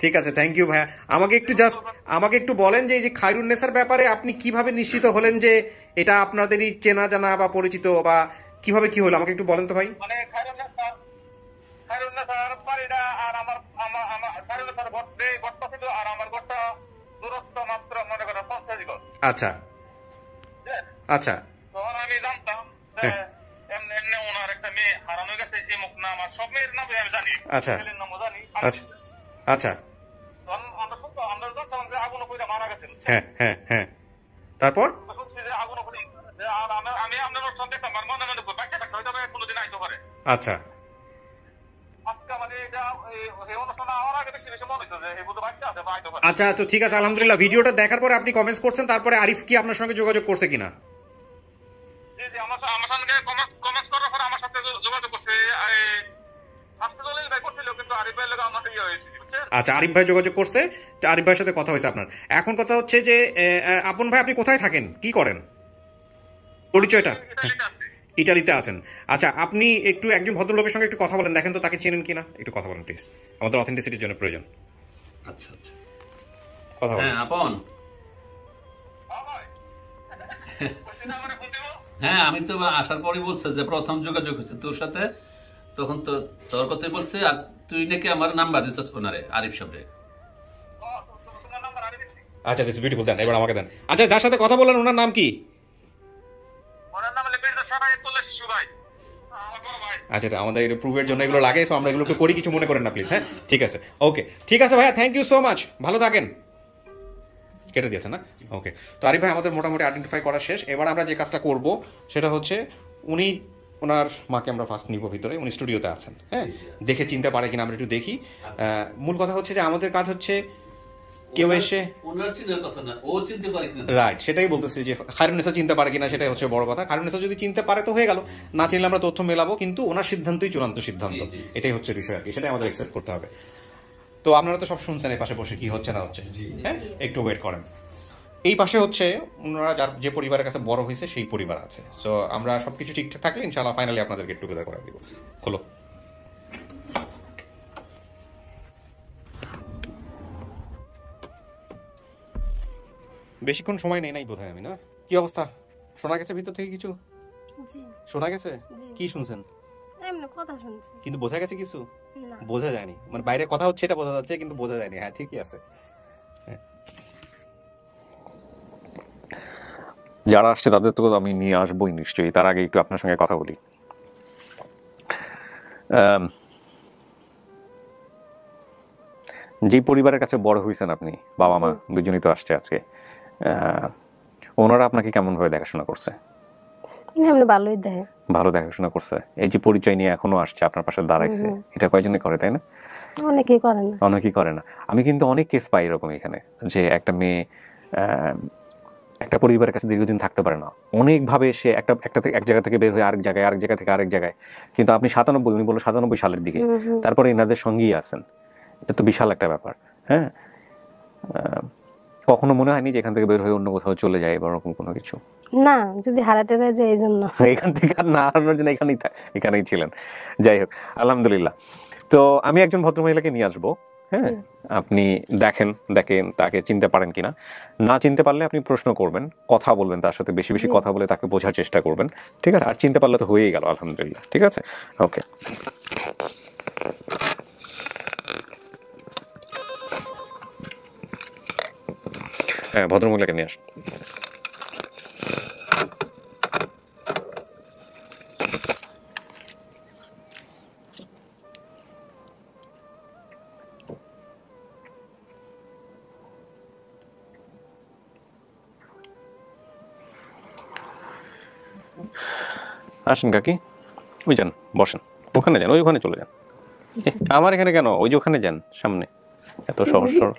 ঠিক আছে, থ্যাংক ইউ ভাইয়া। আমাকে একটু বলেন যে এই যে খায়রুন্নেসার ব্যাপারে আপনি কিভাবে নিশ্চিত হলেন যে এটা আপনাদেরই চেনা জানা বা পরিচিত, বা কিভাবে কি হলো আমাকে একটু বলেন তো ভাই। মানে খায়রুন্নেসার বাড়িটা আর আমার খায়রুন্নেসার ঘরটা ছিল আর আমার ঘরটা দূরত্ব মাত্র মনে করেন 50 গজ। আচ্ছা আচ্ছা, তখন আমি জানতাম এমনি এমনি ওনার একটা মেয়ে হারানো গেছে, এমুক নাম, আর সব মেয়ের নামই আমি জানি, ছেলের নামও জানি। আচ্ছা আচ্ছা, আমরা জানতাম যে আগুন ফুটে মারা গেছে। হ্যাঁ হ্যাঁ হ্যাঁ, তারপর শুনছি যে আগুন ফুটে, আর আমি আপনার অনুষ্ঠান দেখতাম, আর মনে মনে বাচ্চাটা হয়তো কোনোদিন আইতে পারে। আচ্ছা, আজকে মানে এটা এই অনুষ্ঠানে আমার আগে বেশি বেশি মনে হতো যে এই বুধ বাচ্চা আছে বা আইতে পারে। আচ্ছা, তো ঠিক আছে, আলহামদুলিল্লাহ। ভিডিওটা দেখার পরে আপনি কমেন্টস করছেন, তারপরে আরিফ কি আপনার সঙ্গে যোগাযোগ করছে কিনা? জি জি, আমার সঙ্গে কমেন্টস করার পর আমার সাথে যোগাযোগ করছে। আচ্ছা, আরিফ ভাই যোগাযোগ করছে, আরিফ ভাইয়ের সাথে কথা হয়েছে আপনার। এখন কথা হচ্ছে যে আপন ভাই আপনি কোথায় থাকেন, কি করেন, পরিচয়টা? ইটালিতে আছেন। আচ্ছা, আপনি একটু একজন ভদ্রলোকের সঙ্গে একটু কথা বলেন, দেখেন তো তাকে চেনেন কিনা, একটু কথা বলেন প্লিজ, আমাদের অথেন্টিসিটির জন্য প্রয়োজন। আচ্ছা আচ্ছা, কথা বলেন। আপন। হ্যাঁ, আমি তো আসার পরে বলছে যে প্রথম যোগাযোগ হয়েছে তোর সাথে, তখন তো তোর কথাই বলছে, আর তুই নাকি আমার নাম্বার দিছিস ওনারে, আরিফ সাহেব। আচ্ছা, দিস বিউটিফুল, দেন এবার আমাকে দেন। আচ্ছা, যার সাথে কথা বলেন ওনার নাম কি? আচ্ছা, আমাদের এটা প্রুফের জন্য এগুলো লাগে, সো আমরা এগুলো একটু করি, কিছু মনে করেন না প্লিজ। হ্যাঁ, ঠিক আছে, ওকে, ঠিক আছে ভাইয়া, থ্যাংক ইউ সো মাচ, ভালো থাকেন। কেটে দিয়েছে না? ওকে, তো আরিফ ভাই আমাদের মোটামুটি আইডেন্টিফাই করা শেষ। এবার আমরা যে কাজটা করব সেটা হচ্ছে, ওনার মাকে আমরা ফার্স্ট নিব ভিতরে, উনি স্টুডিওতে আছেন। হ্যাঁ, দেখে চিনতে পারে কিনা আমরা একটু দেখি। মূল কথা হচ্ছে যে আমাদের কাজ হচ্ছে কেউ এসে রাইট, সেটাই বলতেছি যে খায়রুন্নেসা চিনতে পারে কিনা, সেটাই হচ্ছে বড় কথা। খায়রুন্নেসা যদি চিনতে পারে তো হয়ে গেল, না চিনলে আমরা তথ্য মেলাবো, কিন্তু ওনার সিদ্ধান্তই চূড়ান্ত সিদ্ধান্ত, এটাই হচ্ছে বিষয় আর কি, সেটাই আমাদের অ্যাকসেপ্ট করতে হবে। তো আপনারা তো সব শুনছেন এই পাশে বসে কি হচ্ছে না হচ্ছে। হ্যাঁ, একটু ওয়েট করেন। এই পাশে হচ্ছে ওনারা যে পরিবারের কাছে বড় হয়েছে সেই পরিবার আছে। সো আমরা সবকিছু ঠিকঠাক থাকলে ইনশাআল্লাহ ফাইনালি আপনাদের গেট টুগেদার করে দিব। খোলো। বেশিক্ষণ সময় নেই নাই বোধহয় আমি, না? কি অবস্থা, শোনা গেছে ভিতর থেকে কিছু? শোনা গেছে? কি শুনছেন? কথা শুনছি, কিন্তু বোঝা গেছে কিছু? বোঝা যায়নি, মানে বাইরে কথা হচ্ছে এটা বোঝা যাচ্ছে, কিন্তু বোঝা যায়নি। হ্যাঁ, ঠিকই আছে। যারা আসছে তাদের তো আমি নিয়ে আসবোই নিশ্চয়ই, তার আগে একটু আপনার সঙ্গে কথা বলি। যে পরিবারের কাছে বড় হয়েছেন আপনি, বাবা মা দুজনই তো আসছে আজকে, ওনারা আপনাকে কেমন ভাবে দেখাশোনা করছে? ভালো দেখাশোনা করছে। এই যে পরিচয় নিয়ে এখনো আসছে, আপনার পাশে দাঁড়াইছে, এটা কয়জনে করে, তাই না? অনেকেই করে না। আমি কিন্তু অনেক কেস পাই এরকম এখানে, যে একটা মেয়ে একটা পরিবারের কাছে দীর্ঘদিন থাকতে পারে না, অনেকভাবে সে এক জায়গা থেকে বের হয়ে আরেক জায়গা থেকে আরেক জায়গায়, কিন্তু আপনি 97, উনি বললো 97 সালের দিকে, তারপরে এনাদের সঙ্গেই আছেন। এটা তো বিশাল একটা ব্যাপার। হ্যাঁ, কখনো মনে হয়নি যে এখান থেকে বের হয়ে অন্য কোথাও চলে যায় বা এরকম কোনো কিছু? না, যদি হারাতে যায় এই জন্য, এখান থেকে আর না হারানোর জন্য এখানেই ছিলেন। যাই হোক, আলহামদুলিল্লাহ। তো আমি একজন ভদ্রমহিলাকে নিয়ে আসবো। হ্যাঁ, আপনি দেখেন তাকে চিনতে পারেন কিনা। না চিনতে পারলে আপনি প্রশ্ন করবেন, কথা বলবেন, তার সাথে বেশি বেশি কথা বলে তাকে বোঝার চেষ্টা করবেন, ঠিক আছে? আর চিনতে পারলে তো হয়েই গেল, আলহামদুলিল্লাহ। ঠিক আছে, ওকে। হ্যাঁ, ভদ্রমহিলাকে নিয়ে আসুন। আসেন কাকি, ওই যান, বসেন, ওখানে যান, ওই ওখানে চলে যান। আমার এখানে কেন, ওই যে ওখানে যান, সামনে। এত সহজ সরল।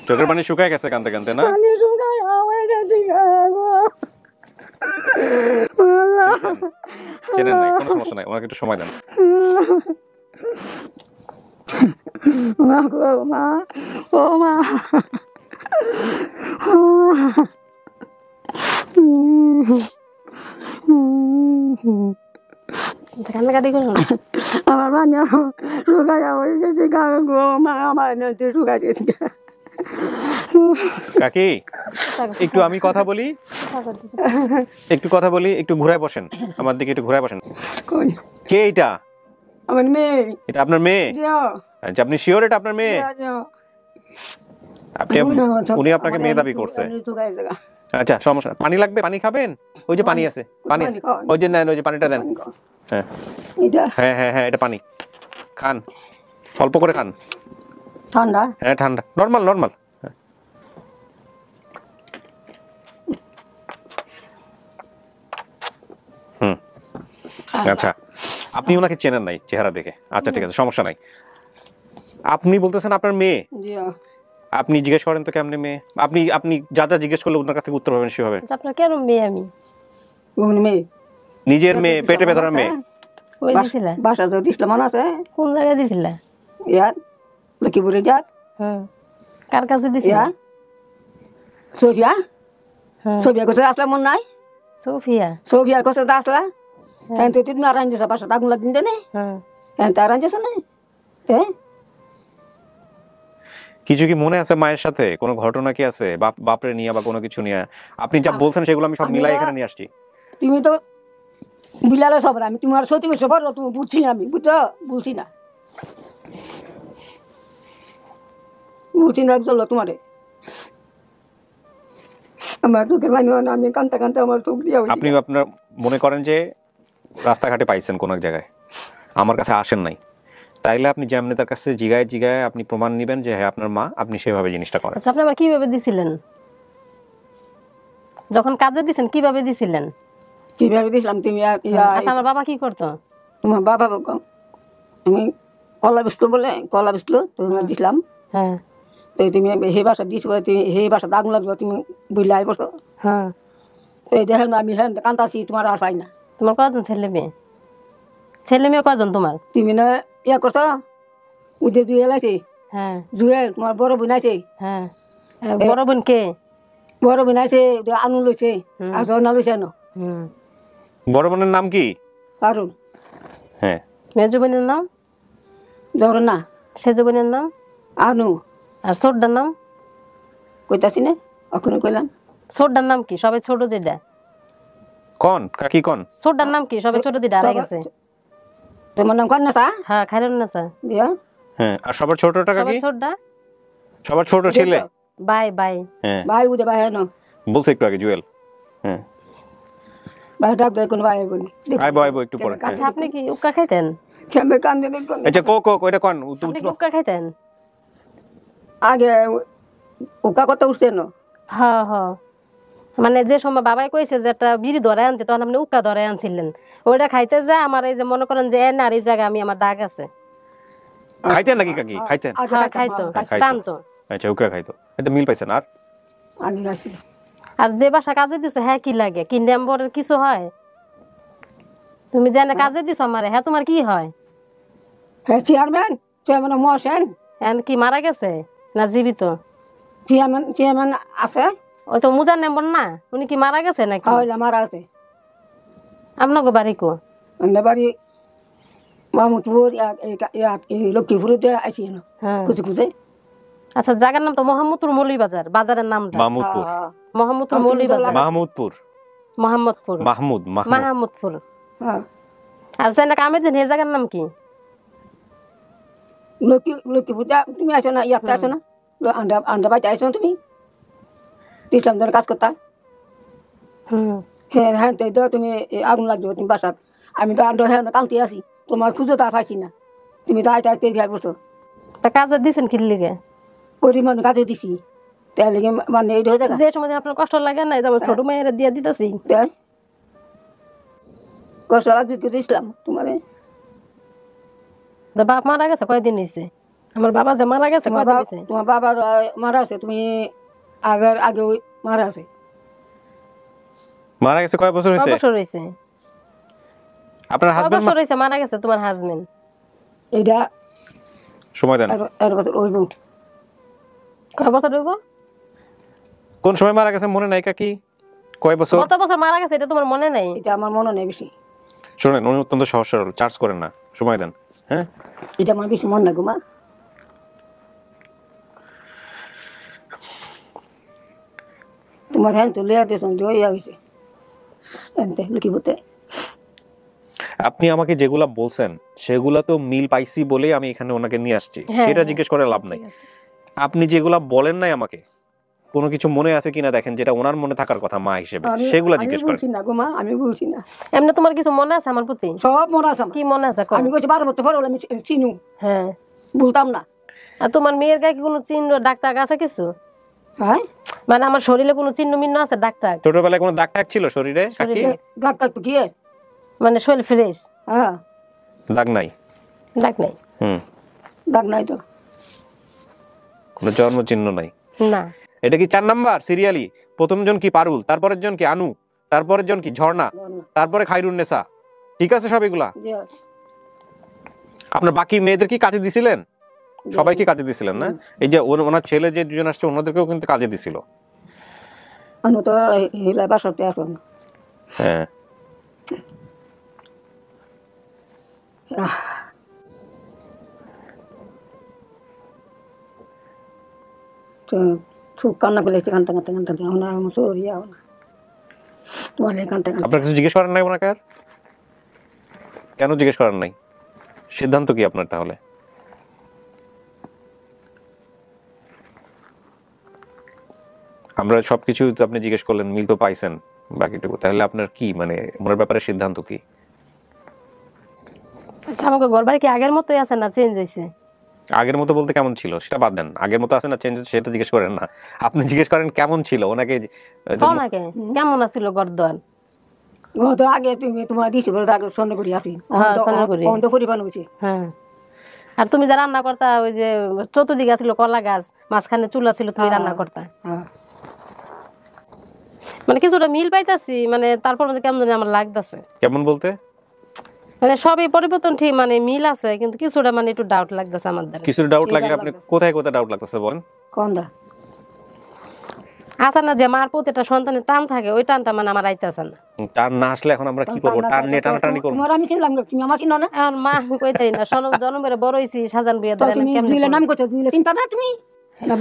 চোখের পানি শুকায় গেছে কাঁদতে কাঁদতে, না? চেনেন নাই, কোনো সমস্যা নাই, ওনাকে একটু সময় দেন। আমার বানিয়া শুকাইয়া হয়ে গেছে, মা আমার শুকাই গেছে। কাকি, একটু আমি কথা বলি, একটু ঘুরায় বসেন, আমার দিকে একটু ঘুরায় বসেন। কে এটা? আমার মেয়ে। এটা আপনার মেয়ে? আচ্ছা, আপনি শিওর এটা আপনার মেয়ে? উনি আপনাকে মেয়ে দাবি করছে? আচ্ছা, সমস্যা। পানি লাগবে? পানি খাবেন? ওই যে পানি আছে, পানি আছে, ওই যে নেন, ওই যে পানিটা দেন। হ্যাঁ হ্যাঁ হ্যাঁ হ্যাঁ, এটা পানি খান, অল্প করে খান। ঠান্ডা? হ্যাঁ ঠান্ডা, নর্মাল নর্মাল। আচ্ছা, আপনি ওনাকে চেনেন নাই চেহারা দেখে? আচ্ছা ঠিক আছে, সমস্যা নাই। আপনি বলতেছেন আপনার মেয়ে? আপনি জিজ্ঞেস করেন তো কেমনে মেয়ে। আপনি যা যা জিজ্ঞেস করলে ওনার কাছ থেকে উত্তর পাবেন সেভাবে। আপনার কেন মেয়ে? আমি মেয়ে, নিজের মেয়ে, পেটে ব্যথার মেয়ে। ওই দিছিলা বাসা তো দিছিলা, মনে আছে? কোন জায়গায় দিছিলা? ইয়ার লক্ষ্মীপুরে যাক। কার কাছে দিছিলা? সোফিয়া। সোফিয়া কাছে আসলে মন নাই? সোফিয়ার কাছে আসলা? হ্যাঁ, তো তুমি আর রাঞ্জেছ বাসা আগুন লাগিন দেনে? হ্যাঁ, তা রাঞ্জেছ না? কিছু কি মনে আছে মায়ের সাথে কোনো ঘটনা কি আছে বাপরে নিয়ে বা কোনো কিছু নিয়ে? আপনি যা বলছেন সেগুলো আমি সব মিলাই এখানে নিয়ে আসছি। তুমি তো বিলালে সব, আমি তোমার সত্যি সবার তুমি বুঝছি না, আমি বুঝছি না একজন তোমারে আমার চোখের পানি, আমি কানতে কানতে আমার চোখ দিয়ে। আপনি আপনার মনে করেন যে রাস্তাঘাটে পাইছেন কোনো এক জায়গায়, আমার কাছে আসেন নাই, তাইলে আপনি যেমনি তার কাছে জিগায় আপনি প্রমাণ নেবেন যে হ্যাঁ আপনার মা, আপনি সেভাবে জিনিসটা করেন। আচ্ছা, আপনি আবার কিভাবে দিছিলেন? যখন কাজে দিছেন কিভাবে দিছিলেন? কিভাবে দিছিলাম? তুমি আচ্ছা, আমার বাবা কি করতো? তোমার বাবা আমি কলা বেচতো, বলে কলা বেচলো, তুমি দিছিলাম। হ্যাঁ, তো তুমি সেই বাসা দিছ, তুমি সেই বাসা আগুন লাগলো, তুমি বুঝলে আই বসো। হ্যাঁ, তো দেখেন আমি হ্যাঁ কান্তাছি, তোমার আর পাই না। তোমার কজন ছেলে মেয়ে? ছেলে মেয়ে কজন তোমার? তুমি না ইয়া করছো, উঠে জুয়েল আছে। হ্যাঁ, জুয়েল তোমার বড় বোন আছে। হ্যাঁ, বড় বোন কে? বড় বোন আছে, আনু লইছে, আর জনা লইছে। বড় বোনের নাম কি? পারুন। হ্যাঁ, মেজো বোনের নাম? ধরো না। সেজো বোনের নাম? আনু। আর ছোটটার নাম? কইতাছি না, এখন কইলাম। ছোটটার নাম কি? সবাই ছোট যেটা কোন কাকি কোন? ছোটটার নাম কি? সবাই ছোট যেটা হারা গেছে। তোমার নাম কোন? না হ্যাঁ, খাইরুন নাসা। দিয়া। হ্যাঁ, আর সবার ছোটটা কাকি? ছোটটা সবার ছোট ছেলে? বাই। হ্যাঁ, ভাই বুঝে ভাই না বলছে একটু আগে জুয়েল। হ্যাঁ, ভাই ডাক দেয় কোন ভাই বলি। আইবো একটু পরে। আচ্ছা, আপনি কি উক্কা খাইতেন? কেমনে কান্দে কোন? আচ্ছা, ওইটা কোন? আপনি উক্কা খাইতেন? আগে উক্কা কত উঠছে না? হ্যাঁ হ্যাঁ, মানে যে সময় বাবাই কইছে যে একটা বিড়ি ধরে আনতে, তখন আপনি উক্কা ধরে আনছিলেন, ওইটা খাইতে যায় আমার এই যে মনে করেন যে এর নারী জায়গা আমি আমার দাগ আছে। খাইতেন নাকি কাকি? খাইতেন? খাইতো, টানতো। আচ্ছা, উকা খাইতো। এটা মিল পাইছেন? আর আর যে বাসা কাজে দিছো হ্যাঁ কি লাগে? কি নম্বরের কিছু হয়? তুমি জানে কাজে দিছো আমারে, হ্যাঁ তোমার কি হয়? হ্যাঁ চেয়ারম্যান, চেয়ারম্যান মহাশয় এখন কি মারা গেছে না জীবিত? চেয়ারম্যান আছে। ওই তো মুজার নম্বর না, উনি কি মারা গেছে নাকি? মারা আছে। আপনাকে বাড়ি কো? আমাদের বাড়ি মাহমুদপুর, লক্ষ্মীপুরতে আছি না খুঁজে খুঁজে। আচ্ছা, জায়গার নাম তো মোহাম্মদপুর মৌলভীবাজার, বাজারের নামটা মাহমুদপুর। মোহাম্মদপুর মৌলভীবাজার, মাহমুদপুর, মোহাম্মদপুর, মাহমুদপুর। আর সেটা কামের দিন এই জায়গার নাম কি? লক্ষ্মীপুর। তুমি আসো না, ইয়াতে আসো না, আন্ডা বাড়িতে আসো না তুমি, ইসলাম ধরে কাজ করতা। হ্যাঁ হ্যাঁ, তুমি আগুন লাগবে তুমি বাসাত। আমি তো আন্ডা হ্যাঁ কাউন্টি আছি, তোমার খুঁজে তো আর পাইছি না। তুমি তো আইতে আইতে বিহার করছো। তা কাজে দিছেন কি লিগে? করি মানে কাজে দিছি, তাই লিগে মানে এই হয়ে যে সময় আপনার কষ্ট লাগে না, যেমন ছোট মেয়ের দিয়ে দিতেছি, কষ্ট লাগছে ইসলাম তোমারে। বাপ মারা গেছে কয়দিন হয়েছে? আমার বাবা যে মারা গেছে কয়দিন হয়েছে? তোমার বাবা মারা আছে, তুমি আগে মারা আছে। মারা গেছে কয় বছর হয়েছে? কয় বছর হয়েছে আপনার হাজবেন্ড? বছর হয়েছে মারা গেছে তোমার হাজবেন্ড? এইটা সময় দেন। আর বছর হইব। কয় বছর হইব? কোন সময় মারা গেছে মনে নাই কাকি? কয় বছর? কত বছর মারা গেছে এটা তোমার মনে নাই? এটা আমার মনে নেই বেশি। শুনেন, উনি অত্যন্ত সহজ সরল, চার্জ করেন না, সময় দেন। হ্যাঁ, এটা আমার বেশি মনে নাই গো মা। তোমার হ্যাঁ তো লিয়া দিয়েছেন যে হয়েছে এনতে লক্ষ্মীপুরতে। আপনি আমাকে যেগুলা বলছেন সেগুলা তো মিল পাইছি বলেই আমি এখানে ওনাকে নিয়ে আসছি, সেটা জিজ্ঞেস করে লাভ নাই। আপনি যেগুলা বলেন নাই আমাকে, কোনো কিছু মনে আছে কিনা দেখেন, যেটা ওনার মনে থাকার কথা মা হিসেবে, সেগুলা জিজ্ঞেস করেন। আমি বলছি না গো মা, আমি বলছি না। এমনি তোমার কিছু মনে আছে আমার প্রতি? সব মনে আছে। কি মনে আছে? আমি কইছি 12 বছর পরে আমি চিনু। হ্যাঁ, বলতাম না। আর তোমার মেয়ের গায়ে কি কোনো চিহ্ন ডাক্তার আছে কিছু? হ্যাঁ, মানে আমার শরীরে কোনো চিহ্ন মিহ্ন আছে ডাক্তার? ছোটবেলায় কোনো দাগ টাগ ছিল শরীরে? ডাক্তার তো কি মানে শরীর ফ্রেশ? হ্যাঁ, দাগ নাই। দাগ নাই? দাগ নাই তো। কোনো জন্ম চিহ্ন নাই? না। এটা কি 4 নাম্বার সিরিয়ালি? প্রথম জন কি পারুল, তারপরের জন কি আনু, তারপরের জন কি ঝর্ণা, তারপরে খায়রুন্নেসা, ঠিক আছে সব এগুলা? আপনার বাকি মেয়েদের কি কাজে দিছিলেন? সবাইকে কাজে দিছিলেন না? এই যে ওনার ছেলে যে দুজন আসছে ওনাদেরকেও কিন্তু কাজে দিছিল। আনু তো হিলা বাসাতে আসো না। হ্যাঁ, তো খুব কান্না করেছে, কান্তা কান্তা কান্তা ওনার সরিয়া না তোমার কান্তা কান্তা। আপনার কিছু জিজ্ঞেস করেন নাই ওনাকে? আর কেন জিজ্ঞেস করেন নাই? সিদ্ধান্ত কি আপনার তাহলে? আমরা সবকিছু তো আপনি জিজ্ঞেস করলেন, মিল তো পাইছেন বাকিটুকু, তাহলে আপনার কি মানে ওনার ব্যাপারে সিদ্ধান্ত কি? আচ্ছা, আমাকে ঘরবাড়ি কি আগের মতোই আছে না চেঞ্জ হয়েছে? আগের মতো বলতে কেমন ছিল সেটা বাদ দেন, আগের মতো আছে না চেঞ্জ সেটা জিজ্ঞেস করেন না, আপনি জিজ্ঞেস করেন কেমন ছিল ওনাকে। কেমন আছিল গরদোয়াল? তো আগে তুমি তোমার দিছি বলে আগে সন্ধ্যা করি আসি, অন্ত পরিবার হয়েছে। হ্যাঁ, আর তুমি যা রান্না করতা, ওই যে চতুর্দিকে ছিল কলা গাছ, মাঝখানে চুলা ছিল, তুমি রান্না করতা। মানে কিছুটা মিল পাইতাছি, মানে তারপর কেমন জানি আমার লাগতেছে। কেমন বলতে? মানে সবই পরিবর্তন ঠিক, মানে মিল আছে, কিন্তু কিছুটা মানে একটু ডাউট লাগতেছে আমাদের। কিছু ডাউট লাগলে আপনি কোথায় কোথায় ডাউট লাগতেছে বলেন? কোনটা? আসা না যে মার প্রতিটা সন্তানের টান থাকে, ওই টানটা মানে আমার আইতাছে না। টান না আসলে এখন আমরা কি করব? টান নিয়ে টানাটানি করব? আমি ছিলাম, তুমি আমার চিনো না? এখন মা আমি কইতাই না, জন্মের বড় হইছি, সাজান বিয়ে ধরে না কেমনে? তুমি নাম কইছো, তুমি চিন্তা না তুমি?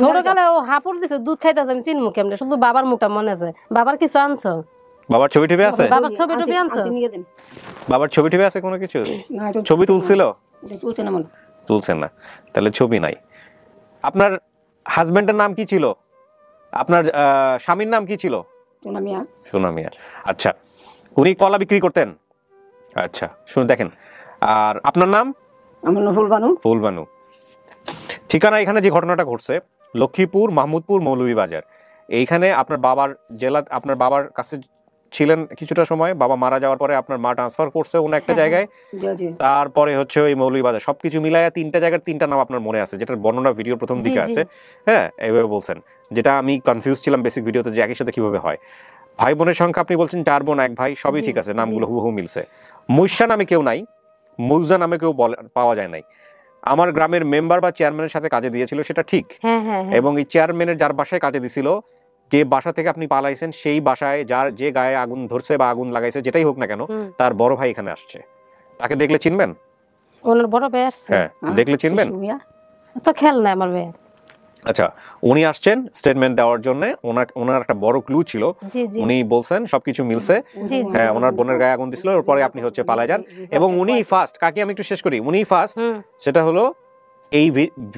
ছোটকালে ও হাপুর দিছে, দুধ খাইতাছে, আমি চিনমু কেমনে? শুধু বাবার মুটা মনে আছে। বাবার কিছু আনছো? বাবার ছবি টবি আছে? বাবার ছবি টবি আনছো? বাবার ছবি টবি আছে কোনো কিছু? ছবি তুলছিল? তুলছেন না, তাহলে ছবি নাই। আপনার হাজবেন্ডের নাম কি ছিল? আপনার স্বামীর নাম কি ছিল? সোনা মিয়া। আচ্ছা, উনি কলা বিক্রি করতেন? আচ্ছা, শুনে দেখেন। আর আপনার নাম? আমার নাম ফুলবানু। ফুলবানু। ঠিকানা এখানে যে ঘটনাটা ঘটছে লক্ষ্মীপুর, মাহমুদপুর, মৌলভীবাজার, এইখানে আপনার বাবার কাছে ছিলেন কিছুটা সময়, বাবা মারা যাওয়ার পরে আপনার মা ট্রান্সফার করছে অন্য একটা জায়গায়, তারপরে হচ্ছে ওই মৌলভীবাজার, সবকিছু মিলাইয়া 3টা জায়গার 3টা নাম আপনার মনে আছে, যেটার বর্ণনা ভিডিওর প্রথম দিকে আছে। হ্যাঁ, এইভাবে বলছেন, যেটা আমি কনফিউজ ছিলাম বেসিক ভিডিওতে যে একই সাথে কিভাবে হয়। ভাই বোনের সংখ্যা আপনি বলছেন 4 বোন 1 ভাই, সবই ঠিক আছে, নামগুলো হুবহু মিলছে। মুইশা নামে কেউ নাই, মৌজা নামে কেউ পাওয়া যায় নাই। আমার গ্রামের মেম্বার বা চেয়ারম্যানের সাথে কাজে দিয়েছিল সেটা ঠিক, এবং এই চেয়ারম্যানের যার বাসায় কাজে দিছিল, যে বাসা থেকে আপনি পালাইছেন সেই বাসায় যে গায়ে আগুন ধরছে বা আগুন লাগাইছে যেটাই হোক না কেন, তার বড় ভাই এখানে আসছে। তাকে দেখলে চিনবেন? ওনার বড় ভাই আসছে? হ্যাঁ, দেখলে চিনবেন? তো খেয়াল নাই আমার ভাই। আচ্ছা, উনি আসছেন স্টেটমেন্ট দেওয়ার জন্য। ওনার একটা বড় ক্লু ছিল, উনি বলছেন সবকিছু মিলছে। হ্যাঁ, ওনার বোনের গায়ে আগুন দিছিল, এরপরে আপনি হচ্ছে পালায় যান, এবং উনি ফার্স্ট, কাকে আমি একটু শেষ করি, উনি ফার্স্ট সেটা হলো এই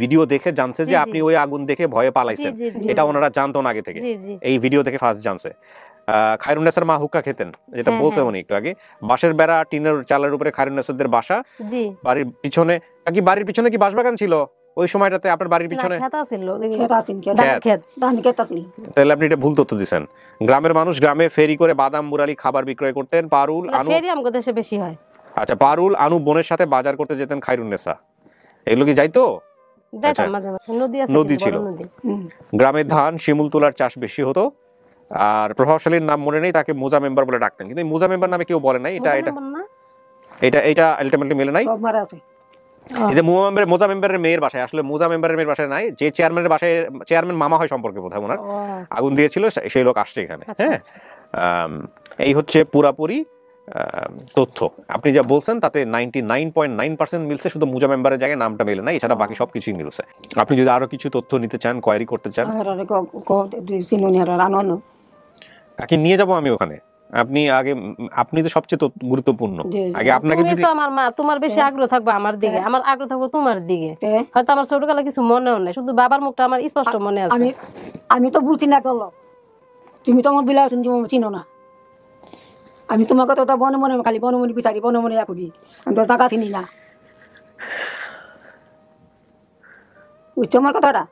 ভিডিও দেখে জানছে যে আপনি ওই আগুন দেখে ভয়ে পালাইছেন। এটা ওনারা জানতো না আগে থেকে, এই ভিডিও দেখে ফার্স্ট জানছে। খায়রুন্নেসার মা হুক্কা খেতেন, যেটা বলছে উনি একটু আগে। বাঁশের বেড়া, টিনের চালের উপরে খায়রুন্নেসারদের বাসা, বাড়ির পিছনে বাড়ির পিছনে কি বাঁশবাগান ছিল ওই সময়টাতে আপনার বাড়ির পিছনে? তাহলে আপনি এটা ভুল তথ্য দিচ্ছেন। গ্রামের মানুষ গ্রামে ফেরি করে বাদাম মুরালি খাবার বিক্রয় করতেন। পারুল আনু, বেশি হয়। আচ্ছা, পারুল আনু বোনের সাথে বাজার করতে যেতেন খায়রুন্নেসা, এগুলো কি যাইতো? নদী ছিল। গ্রামের ধান শিমুল তুলার চাষ বেশি হতো। আর প্রভাবশালীর নাম মনে নেই, তাকে মোজা মেম্বার বলে ডাকতেন, কিন্তু মোজা মেম্বার নামে কেউ বলে নাই। এটা আলটিমেটলি মেলে নাই। এই যে মোজা মেম্বারের মেয়ের বাসায়, আসলে মোজা মেম্বারের মেয়ের বাসায় নাই, যে চেয়ারম্যানের বাসায়, চেয়ারম্যান মামা হয় সম্পর্কে বোধহয় ওনার, আগুন দিয়েছিল সেই লোক আসছে এখানে। হ্যাঁ, এই হচ্ছে পুরাপুরি তথ্য। আপনি যা বলছেন তাতে 99.9% মিলছে, শুধু মুজা মেম্বারের জায়গায় নামটা মেলে না, এছাড়া বাকি সবকিছুই মিলছে। আপনি যদি আরো কিছু তথ্য নিতে চান, কোয়ারি করতে চান, তাকে নিয়ে যাবো আমি ওখানে। আপনি তো সবচেয়ে গুরুত্বপূর্ণ। আগে আপনাকে যদি আমার মা, তোমার বেশি আগ্রহ থাকবে আমার দিকে, আমার আগ্রহ থাকবে তোমার দিকে। হয়তো আমার ছোটবেলা কিছু মনেও নেই, শুধু বাবার মুখটা আমার স্পষ্ট মনে আছে। আমি তো বুঝি না, চলো তুমি তো আমার বিলাস চিনো না। আমি তোমার কথা তো বনে মনে খালি বনমনি বিচারি, বনমনি করি, আমি তো টাকা চিনি না। বুঝছো আমার কথাটা?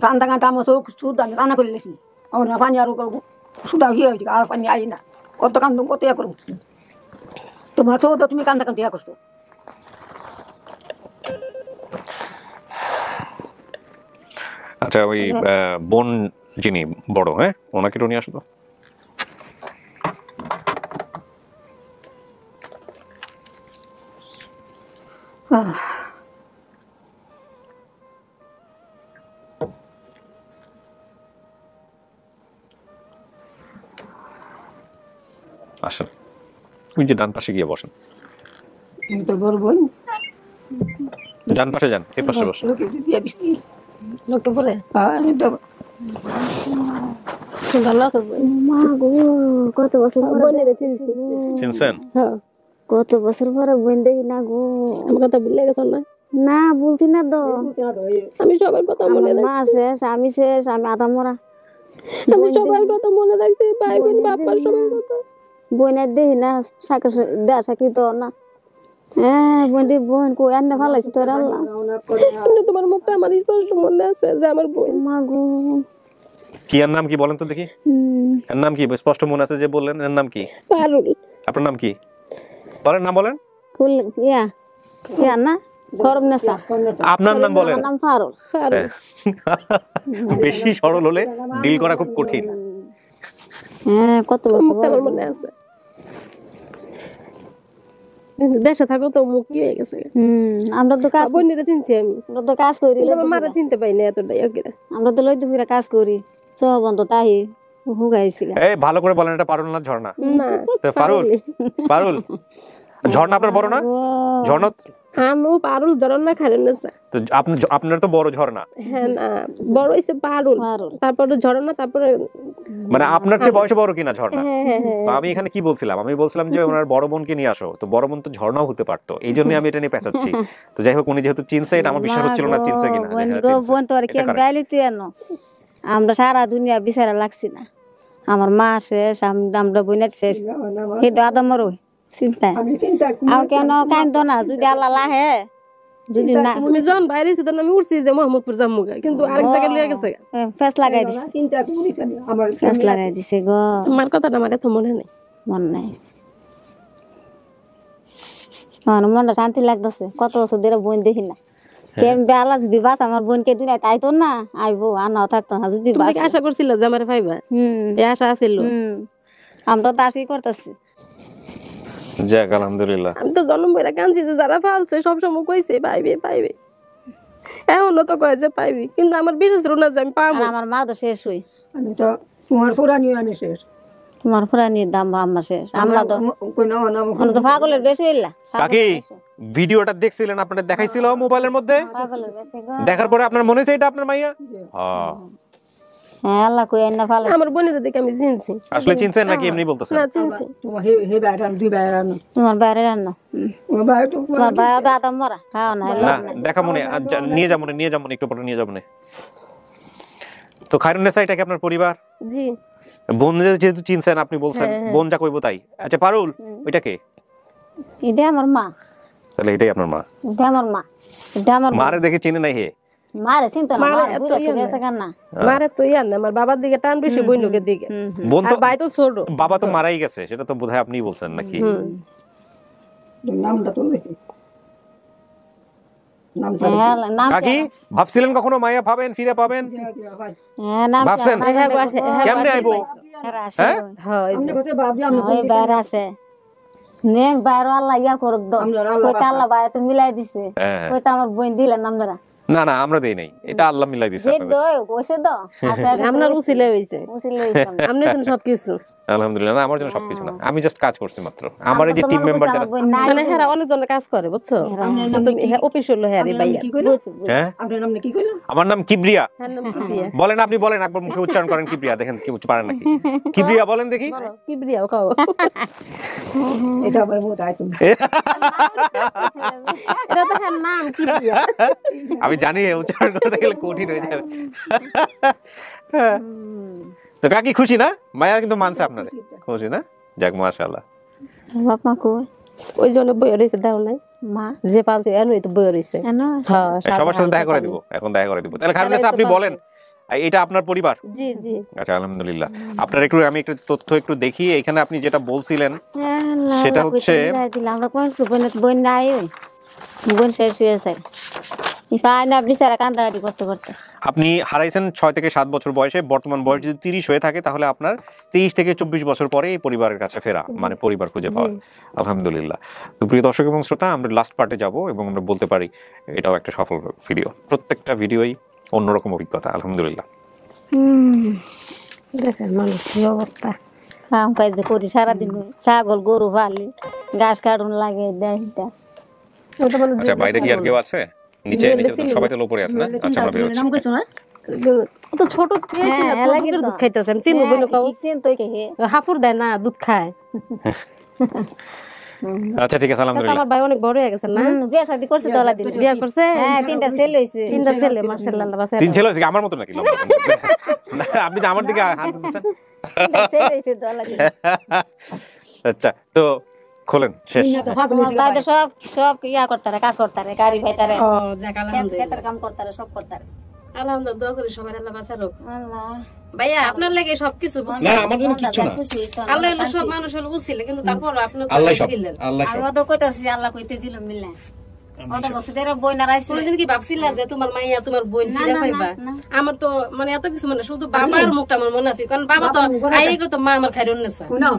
কান্দা কান্দা আমার চোখ সুদ আমি কান্না করে লেছি, আমার পানি আরো সুদা ইয়ে হয়েছে, আর পানি আই না, কত কান্দুম কত ইয়া করুন। তোমার চোখ তো তুমি কান্দা কান্দা ইয়া করছো। আচ্ছা, ওই বোন যিনি বড়, হ্যাঁ, ওনাকে তো নিয়ে আসলো। আসেন, ওই যে ডান পাশে গিয়ে বসেন। ডান পাশে যান, এই পাশে বসেন। লোকে বলে কত বছর চিনছেন? কত বছর পরে বোন দেখি না গো। কথা ভুলে গেছ না? না, বলছি না তো, আমি সবার কথা মনে রাখছি। মা শেষ, আমি শেষ, আমি আধা মরা। আমি সবার কথা মনে রাখছি, ভাই বোন বাবার সবার কথা। বোনের দেখি না, দেয়া সাকি তো না। হ্যাঁ, বোন কই আন্না ভালো আছে তোর? আল্লাহ, তোমার মুখটা আমার স্পষ্ট মনে আছে যে আমার বোন। মা গো, কি এর নাম কি বলেন তো দেখি? এর নাম কি স্পষ্ট মনে আছে যে বললেন? এর নাম কি? পারুল। আপনার নাম কি বলেন? নাম বলেন। ইয়া না, ফরমনেসা। আপনার নাম বলেন। আমার নাম পারুল। বেশি সরল হলে ডিল করা খুব কঠিন। হ্যাঁ, কত বছর মনে আছে। দেশে থাকো তো মুখ কি হয়ে গেছে। আমরা তো কাজ বোনেরা চিনছি, আমরা তো কাজ করি, মারা চিনতে পাই না এতটাই। আমরা তো লইতে ফিরে কাজ করি, সব বন্ধ তাই হুগাইছিল। এই ভালো করে বলেন, এটা পারুল না ঝর্ণা? না, পারুল। পারুল ঝর্ণা আপনার বড় না? ঝর্ণা আনু পারুল ঝর্ণা খায়রুন্নেসা। তো আপনার তো বড় ঝর্ণা। হ্যাঁ, না বড় হইছে পারুল, তারপরে ঝর্ণা, তারপরে মানে আপনার চেয়ে বয়সে বড় কিনা ঝর্ণা? তো আমি এখানে কি বলছিলাম? আমি বলছিলাম যে ওনার বড় বোনকে নিয়ে আসো, তো বড় বোন তো ঝর্ণাও হতে পারতো, এই জন্য আমি এটা নিয়ে পেঁচাচ্ছি। তো যাই হোক, উনি যেহেতু চিনছে, এটা আমার বিশ্বাস হচ্ছিল না চিনছে কিনা। বোন তো আর কি গাইলি তুই আনো, আমরা সারা দুনিয়া বিচারা লাগছি না। আমার মা শেষ, আমরা বোনের শেষ, সেটা আদমর চিন্তা। আর কেন কান্দ না, যদি আল্লাহ লাহে যদি না আমি যখন বাইরে ছি তখন আমি উঠছি যে মোহাম্মদপুর যামু কিন্তু আরেক জায়গায় লিয়ে গেছে ফেস লাগাই দিছে চিন্তা করি আমার ফেস লাগাই দিছে গো তোমার কথাটা আমার এত মনে নেই মন নাই আমার মনটা শান্তি লাগতেছে কত বছর ধরে বোন দেখি না বেলা যদি বাস আমার বোনকে দুনিয়াতে আইতো না আইবো আর না থাকতো না যদি তুমি কি আশা করছিল যে আমারে পাইবা এই আশা আছিল আমরা তো আশাই করতেছি যাক আলহামদুলিল্লাহ আমি তো জন্ম বইরা কাঁদছি যে যারা পালছে সবসময় কইছে পাইবে পাইবে এমনও তো কয় যে পাইবি কিন্তু আমার বিশ্বাস হলো না যে আমি পাবো আমার মা তো শেষ হই আমি তো তোমার পুরানি আমি শেষ তোমার পুরানি দাম আমার শেষ আমরা তো আমরা তো পাগলের বেশি হইলা কাকি ভিডিওটা দেখছিলেন আপনাদের দেখাইছিল মোবাইলের মধ্যে পাগলের বেশি গো দেখার পরে আপনার মনে হইছে এটা আপনার মাইয়া হ্যাঁ হ্যাঁ আল্লাহ কই না ভালো আমার বোনের দেখে আমি চিনছি আসলে চিনছেন নাকি এমনি বলতেছেন না চিনছি তোমার হে বাইরে দুই বাইরে রান্না তোমার বাইরে রান্না তোমার বাইরে তো তোমার বাইরে দাদা মরা খাও না না দেখা মনে নিয়ে যাবো একটু পরে নিয়ে যাবো তো খায়রুন্নেসা এটা কি আপনার পরিবার জি বোন যেহেতু চিনছেন আপনি বলছেন বোন যা কইবো তাই আচ্ছা পারুল ওইটা কে এটা আমার মা তাহলে এটাই আপনার মা এটা আমার মা এটা আমার মারে দেখে চিনে নাই হে মারে চিন্তা না মারে বুঝা গেছে কেন না মারে তো ইয়ান না আমার বাবার দিকে টান বেশি বই লোকের দিকে বোন তো ভাই তো ছোট বাবা তো মারাই গেছে সেটা তো বোধহয় আপনিই বলছেন নাকি নামটা তো বেশি কাকি ভাবছিলেন কখনো মায়া পাবেন ফিরে পাবেন হ্যাঁ নাম ভাবছেন কেমনে আইবো হ্যাঁ আমি কথা ভাবি আমি ওই বাইরে আসে নে বাইরে আল্লাহ ইয়া করুক দো কইতা আল্লাহ বাইরে তো মিলাই দিছে কইতা আমার বোন দিলেন আপনারা না না আমরা দেই নাই এটা আল্লাহ মিলাই দিছে আপনাদের দই কইছে তো আপনার উসিলে হইছে আপনি তো সবকিছু আলহামদুলিল্লাহ না আমার জন্য সবকিছু না আমি জাস্ট কাজ করছি মাত্র আমার এই যে টিম মেম্বার যারা মানে হ্যাঁ অনেকজন কাজ করে বুঝছো তুমি অফিস হলো হ্যাঁ রে ভাইয়া হ্যাঁ আপনার নাম কি কইলো আমার নাম কিবরিয়া বলেন আপনি বলেন একবার মুখে উচ্চারণ করেন কিবরিয়া দেখেন কি পারেন নাকি কিবরিয়া বলেন দেখি কিবরিয়া খাও এটা আবার বহুত আইটেম এটা তো হ্যাঁ নাম কিবরিয়া আমি জানি উচ্চারণ করতে গেলে কঠিন হয়ে যাবে তো কাকি খুশি না মায়া কিন্তু মানছে আপনারে খুশি না যাক মাশাআল্লাহ বাবা কই ওই জন্য বই রইছে দাও নাই মা যে পালছে এনই তো বই রইছে হ্যাঁ সবার সাথে দেখা করে দিব এখন দেখা করে দিব তাহলে খায়রুন্নেসা আপনি বলেন এটা আপনার পরিবার জি জি আচ্ছা আলহামদুলিল্লাহ আপনার একটু আমি একটু তথ্য একটু দেখি এখানে আপনি যেটা বলছিলেন সেটা হচ্ছে আমরা কোন বোন নাই বোন শেষ হয়েছে আপনি হারাইছেন 6 থেকে 7 বছর বয়সে বর্তমান বয়স যদি 30 হয়ে থাকে তাহলে আপনার 30 থেকে 24 বছর পরে এই পরিবারের কাছে ফেরা মানে পরিবার খুঁজে পাওয়া আলহামদুলিল্লাহ তো প্রিয় দর্শক এবং শ্রোতা আমরা লাস্ট পার্টে যাব এবং আমরা বলতে পারি এটাও একটা সফল ভিডিও প্রত্যেকটা ভিডিওই অন্যরকম অভিজ্ঞতা আলহামদুলিল্লাহ দেখেন মানুষ কি অবস্থা কাম কাজ করি সারাদিন ছাগল গরু পালি ঘাস কাটুন লাগে আচ্ছা বাইরে কি আর কেউ আছে নিচে সবাই তো উপরে আছে না আচ্ছা আমরা বের হচ্ছি নাম কইছো না তো ছোট খেয়েছি না তো দুধ খাইতেছেন চিনু বইলো কাও চিন তুই কে হাফুর দেয় না দুধ খায় আচ্ছা ঠিক আছে আলহামদুলিল্লাহ আমার ভাই অনেক বড় হয়ে গেছে না বিয়ে শাদী করছে তোলা দিন বিয়ে করছে হ্যাঁ তিনটা ছেলে হইছে তিনটা ছেলে মাশাআল্লাহ বাস তিন ছেলে হইছে আমার মত নাকি আপনি তো আমার দিকে হাত দিতেছেন ছেলে হইছে তোলা দিন আচ্ছা তো খোলেন শেষ তাদের সব ইয়া করতারে কাজ করতারে গাড়ি ভাইতারে ও যাক আলহামদুলিল্লাহ খেতের কাম করতারে সব করতারে আলহামদুলিল্লাহ দোয়া করি সবার আল্লাহ বাঁচারুক আল্লাহ ভাইয়া আপনার লাগে সবকিছু বুঝছেন না আমাদের কিছু না আল্লাহ হলো সব মানুষ হলো উছিল কিন্তু তারপর আপনি তো আল্লাহ সব ছিলেন আল্লাহ সব আল্লাহ তো কইতাছি আল্লাহ কইতে দিল মিলা ওটা বসে বই না রাইছে কোনদিন কি ভাবছিলা যে তোমার মাইয়া তোমার বোন ফিরে পাইবা আমার তো মানে এত কিছু মানে শুধু বাবার মুখটা আমার মনে আছে কারণ বাবা তো আইগো তো মা আমার খায়রুন্নেসা শুনো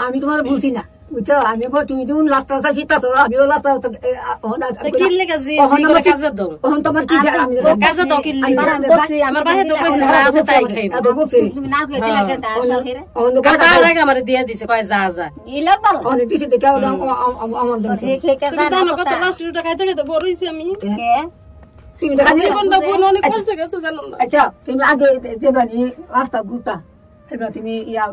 আমি তোমার বলছি না বুঝছো আমি তুমি যখন রাস্তা শিখতা তো আমিও রাস্তা কি লেগে জি করে কাজে দাও তখন তোমার কি আমি কাজে দাও কি লেগে আমার ভাই তো কইছে যা আছে তাই খাইবো তুমি না কইতে লাগে তা আসল হিরে কার আগে আমারে দিয়া দিছে কয় যা যা ইলা ভালো অনেক কিছু দেখে আমার দেখে কে তুমি জানো কত লাস্ট টাকা খাইতে খাইতে বড় হইছি আমি কে তুমি দেখা জীবনটা বোন অনেক কষ্ট গেছে জানো না আচ্ছা তুমি আগে যেবানি রাস্তা ঘুরতা এবার তুমি ইয়া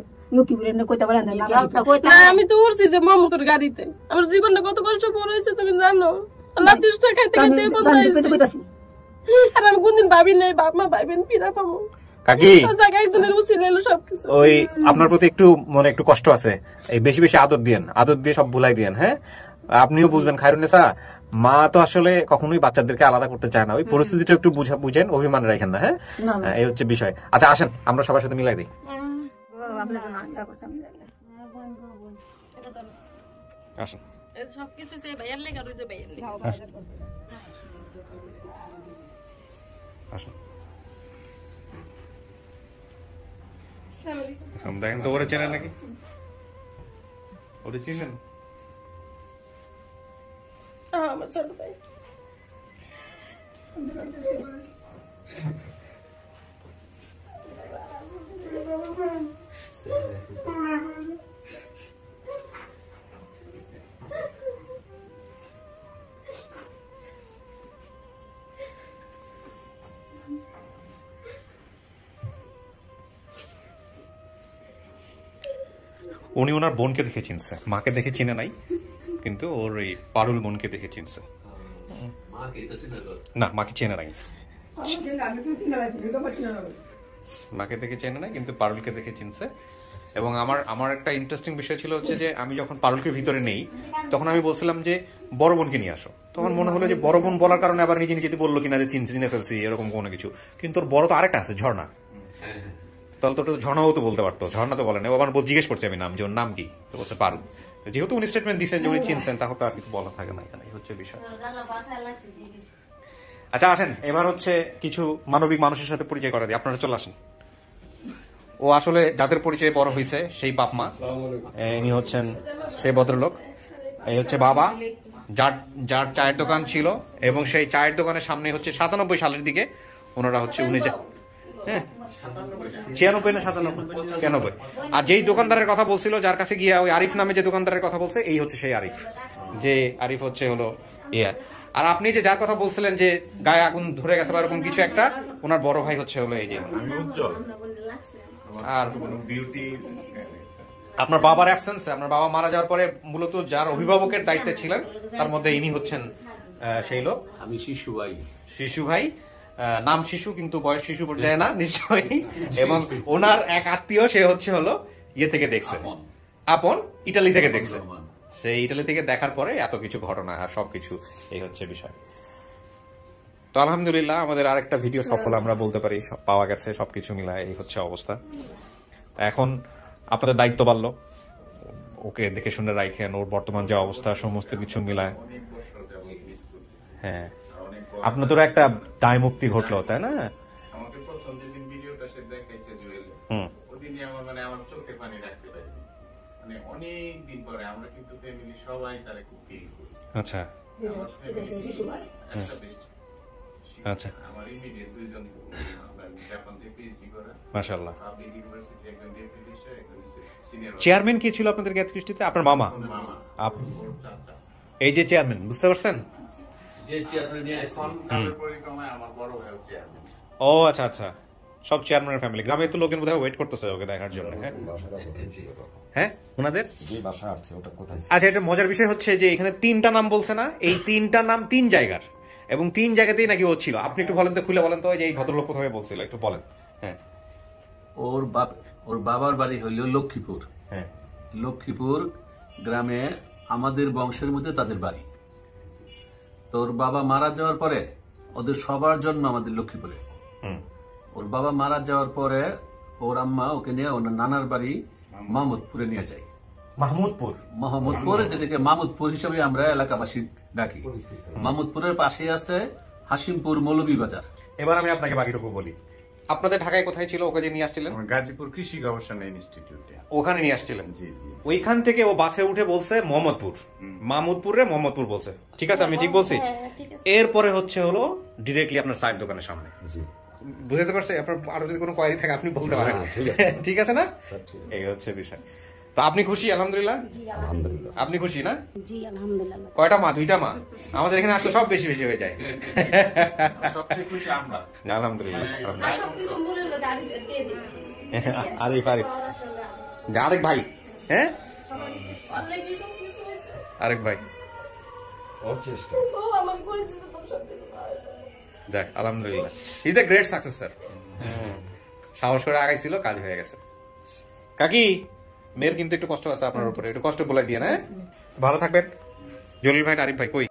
আমি তো উঠছি যে মামুতের গাড়িতে আমার জীবনটা কত কষ্ট পড়েছে তুমি জানো আল্লাহ তিষ্টা খাইতে খাইতে বন্ধ হয়েছে আর আমি কোনদিন ভাবি নাই বাপ মা ভাইবেন ফিরা পাবো কাকি একজনের উচিত এলো সবকিছু ওই আপনার প্রতি একটু মনে একটু কষ্ট আছে এই বেশি বেশি আদর দিয়েন আদর দিয়ে সব ভুলাই দিয়েন হ্যাঁ আপনিও বুঝবেন খায়রুন্নেসা, মা তো আসলে কখনোই বাচ্চাদেরকে আলাদা করতে চায় না, ওই পরিস্থিতিটা একটু বুঝেন, অভিমান রাখেন না। হ্যাঁ, এই হচ্ছে বিষয়। আচ্ছা আসেন আমরা সবার সাথে মিলাই দিই। আসেন সবকিছু ভাইয়ার লেগে আর ওই যে ভাইয়ার লেগে। দেখেন তো ওরা চেনেন নাকি? ওরা চিনেন? আমার ছোট ভাই। উনি ওনার বোনকে দেখে চিনছে, মাকে দেখে চিনে নাই, কিন্তু ওর এই পারুল বোনকে দেখে চিনছে। না, মাকে চেনে নাই, মাকে দেখে চেনে নাই, কিন্তু পারুলকে দেখে চিনছে। এবং আমার একটা ইন্টারেস্টিং বিষয় ছিল হচ্ছে যে আমি যখন পারুলকে ভিতরে নেই তখন আমি বলছিলাম যে বড় বোনকে নিয়ে আসো। তখন মনে হলো যে বড় বোন বলার কারণে আবার নিজে নিজে বললো কিনা যে চিনে ফেলছি এরকম কোনো কিছু, কিন্তু ওর বড় তো আরেকটা আছে, ঝর্ণা। তাহলে তো ঝর্ণাও তো বলতে পারতো, ঝর্ণা তো বলে না। আবার জিজ্ঞেস করছে আমি নাম, যে ওর নাম কি, তো বলছে পারুল। যেহেতু উনি স্টেটমেন্ট দিচ্ছেন যে উনি চিনছেন, তাহলে তো আর কিছু বলা থাকে না, এখানে হচ্ছে বিষয়। আচ্ছা আসেন এবার হচ্ছে কিছু মানবিক মানুষের সাথে পরিচয় করা দিই, আপনারা চলে আসেন। ও আসলে যাদের পরিচয়ে বড় হয়েছে সেই বাপ মা, ইনি হচ্ছেন সেই ভদ্রলোক। এই হচ্ছে বাবা, যার চায়ের দোকান ছিল, এবং সেই চায়ের দোকানের সামনে হচ্ছে 97 সালের দিকে ওনারা হচ্ছে উনি, হ্যাঁ 96 না 97, আর যেই দোকানদারের কথা বলছিল, যার কাছে গিয়ে ওই আরিফ নামে যে দোকানদারের কথা বলছে, এই হচ্ছে সেই আরিফ, যে আরিফ হচ্ছে হলো ইয়া। আর আপনি যে যার কথা বলছিলেন যে গায়ে আগুন ধরে গেছে বা এরকম কিছু একটা, ওনার বড় ভাই হচ্ছে হলো এই যে। আর আপনার বাবার অ্যাবসেন্সে, আপনার বাবা মারা যাওয়ার পরে মূলত যার অভিভাবকের দায়িত্বে ছিলেন তার মধ্যে ইনি হচ্ছেন সেই লোক। আমি শিশু ভাই, নাম শিশু কিন্তু বয়স শিশু পর্যায়ে না নিশ্চয়ই। এবং ওনার এক আত্মীয়, সে হচ্ছে হলো ইয়ে থেকে দেখছে, আপন ইটালি থেকে দেখছে, সেই ইটালি থেকে দেখার পরে এত কিছু ঘটনা আর সবকিছু, এই হচ্ছে বিষয়। তো আলহামদুলিল্লাহ আমাদের আরেকটা ভিডিও সফল আমরা বলতে পারি, পাওয়া গেছে, সবকিছু মিলায় এই হচ্ছে অবস্থা। এখন আপনাদের দায়িত্ব বাড়লো, ওকে দেখে শুনে রাখেন, ওর বর্তমান যে অবস্থা সমস্ত কিছু মিলায়। হ্যাঁ, আপনার তো একটা দায় মুক্তি ঘটলো, তাই না? আমাকে প্রথম যেদিন ভিডিওটা সে দেখাইছে জুয়েল, ওদিনই আমার চোখে পানি রাখতে পারি। মানে অনেক দিন পরে আমরা কিন্তু ফ্যামিলি সবাই তারে খুব ফিল করি। আচ্ছা, আমার ফ্যামিলি একটা বেস্ট। আচ্ছা, আমার ইমিডিয়েট দুইজন জাপান থেকে পিএইচডি করা, মাশাআল্লাহ। পাবলিক ইউনিভার্সিটি একজন ডেপুটি রেজিস্ট্রার, একজন সিনিয়র। চেয়ারম্যান কি ছিল আপনাদের গ্যাস কৃষ্টিতে? আপনার মামা? এই যে চেয়ারম্যান, বুঝতে পারছেন? যে চেয়ারম্যান নিয়ে আসছেন পরিক্রমায় আমার বড় ভাই চেয়ারম্যান। ও আচ্ছা আচ্ছা, সব চেয়ারম্যানের ফ্যামিলি। গ্রামে তো লোকের বোধহয় ওয়েট করতেছে ওকে দেখার জন্য। হ্যাঁ, ওনাদের যে বাসা আসছে ওটা কোথায়? আচ্ছা, এটা মজার বিষয় হচ্ছে যে এখানে 3টা নাম বলছে না, এই 3টা নাম 3 জায়গার, এবং 3 জায়গাতেই নাকি ও ছিল। আপনি একটু বলেন তো, খুলে বলেন তো, যে এই ভদ্রলোক কোথায় বলছিল, একটু বলেন। হ্যাঁ, ওর বাবার বাড়ি হইল লক্ষ্মীপুর। হ্যাঁ, লক্ষ্মীপুর গ্রামে আমাদের বংশের মধ্যে তাদের বাড়ি। তোর বাবা মারা যাওয়ার পরে ওদের সবার জন্ম আমাদের লক্ষ্মীপুরে। ওর বাবা মারা যাওয়ার পরে ওর আম্মা ওকে নিয়ে ওর নানার বাড়ি মাহমুদপুরে নিয়ে যায়। মাহমুদপুর, যেটাকে মাহমুদপুর হিসেবে আমরা এলাকাবাসী ডাকি। মাহমুদপুরের পাশে আছে হাসিমপুর মৌলভীবাজার। এবার আমি আপনাকে বাকিটুকু বলি। আপনাদের ঢাকায় কোথায় ছিল ওকে যে নিয়ে আসছিলেন? গাজীপুর কৃষি গবেষণা ইনস্টিটিউটে, ওখানে নিয়ে আসছিলেন। জি জি। ওইখান থেকে ও বাসে উঠে বলছে মোহাম্মদপুর, মাহমুদপুরে মোহাম্মদপুর বলছে। ঠিক আছে, আমি ঠিক বলছি? এরপরে হচ্ছে হলো ডিরেক্টলি আপনার চায়ের দোকানের সামনে। বুঝতে পারছি? আপনার আরো যদি কোনো কোয়ারি থাকে আপনি বলতে পারেন। ঠিক আছে না? এই হচ্ছে বিষয়। তো আপনি খুশি? আলহামদুলিল্লাহ। আপনি খুশি না? জি আলহামদুলিল্লাহ। কয়টা মা? 2টা মা। আমাদের এখানে আসলে সব বেশি বেশি হয়ে যায়। সবচেয়ে খুশি আমরা। আলহামদুলিল্লাহ। আরিফ আরেক ভাই। হ্যাঁ, আরেক ভাই। যাক আলহামদুলিল্লাহ, is a great success sir. সাহস করে আগাইছিল, কাজ হয়ে গেছে। কাকি, মেয়ের কিন্তু একটু কষ্ট আছে আপনার উপরে, একটু কষ্ট বলে দিয়ে না। ভালো থাকবেন, জলিল ভাই আরিফ ভাই কই?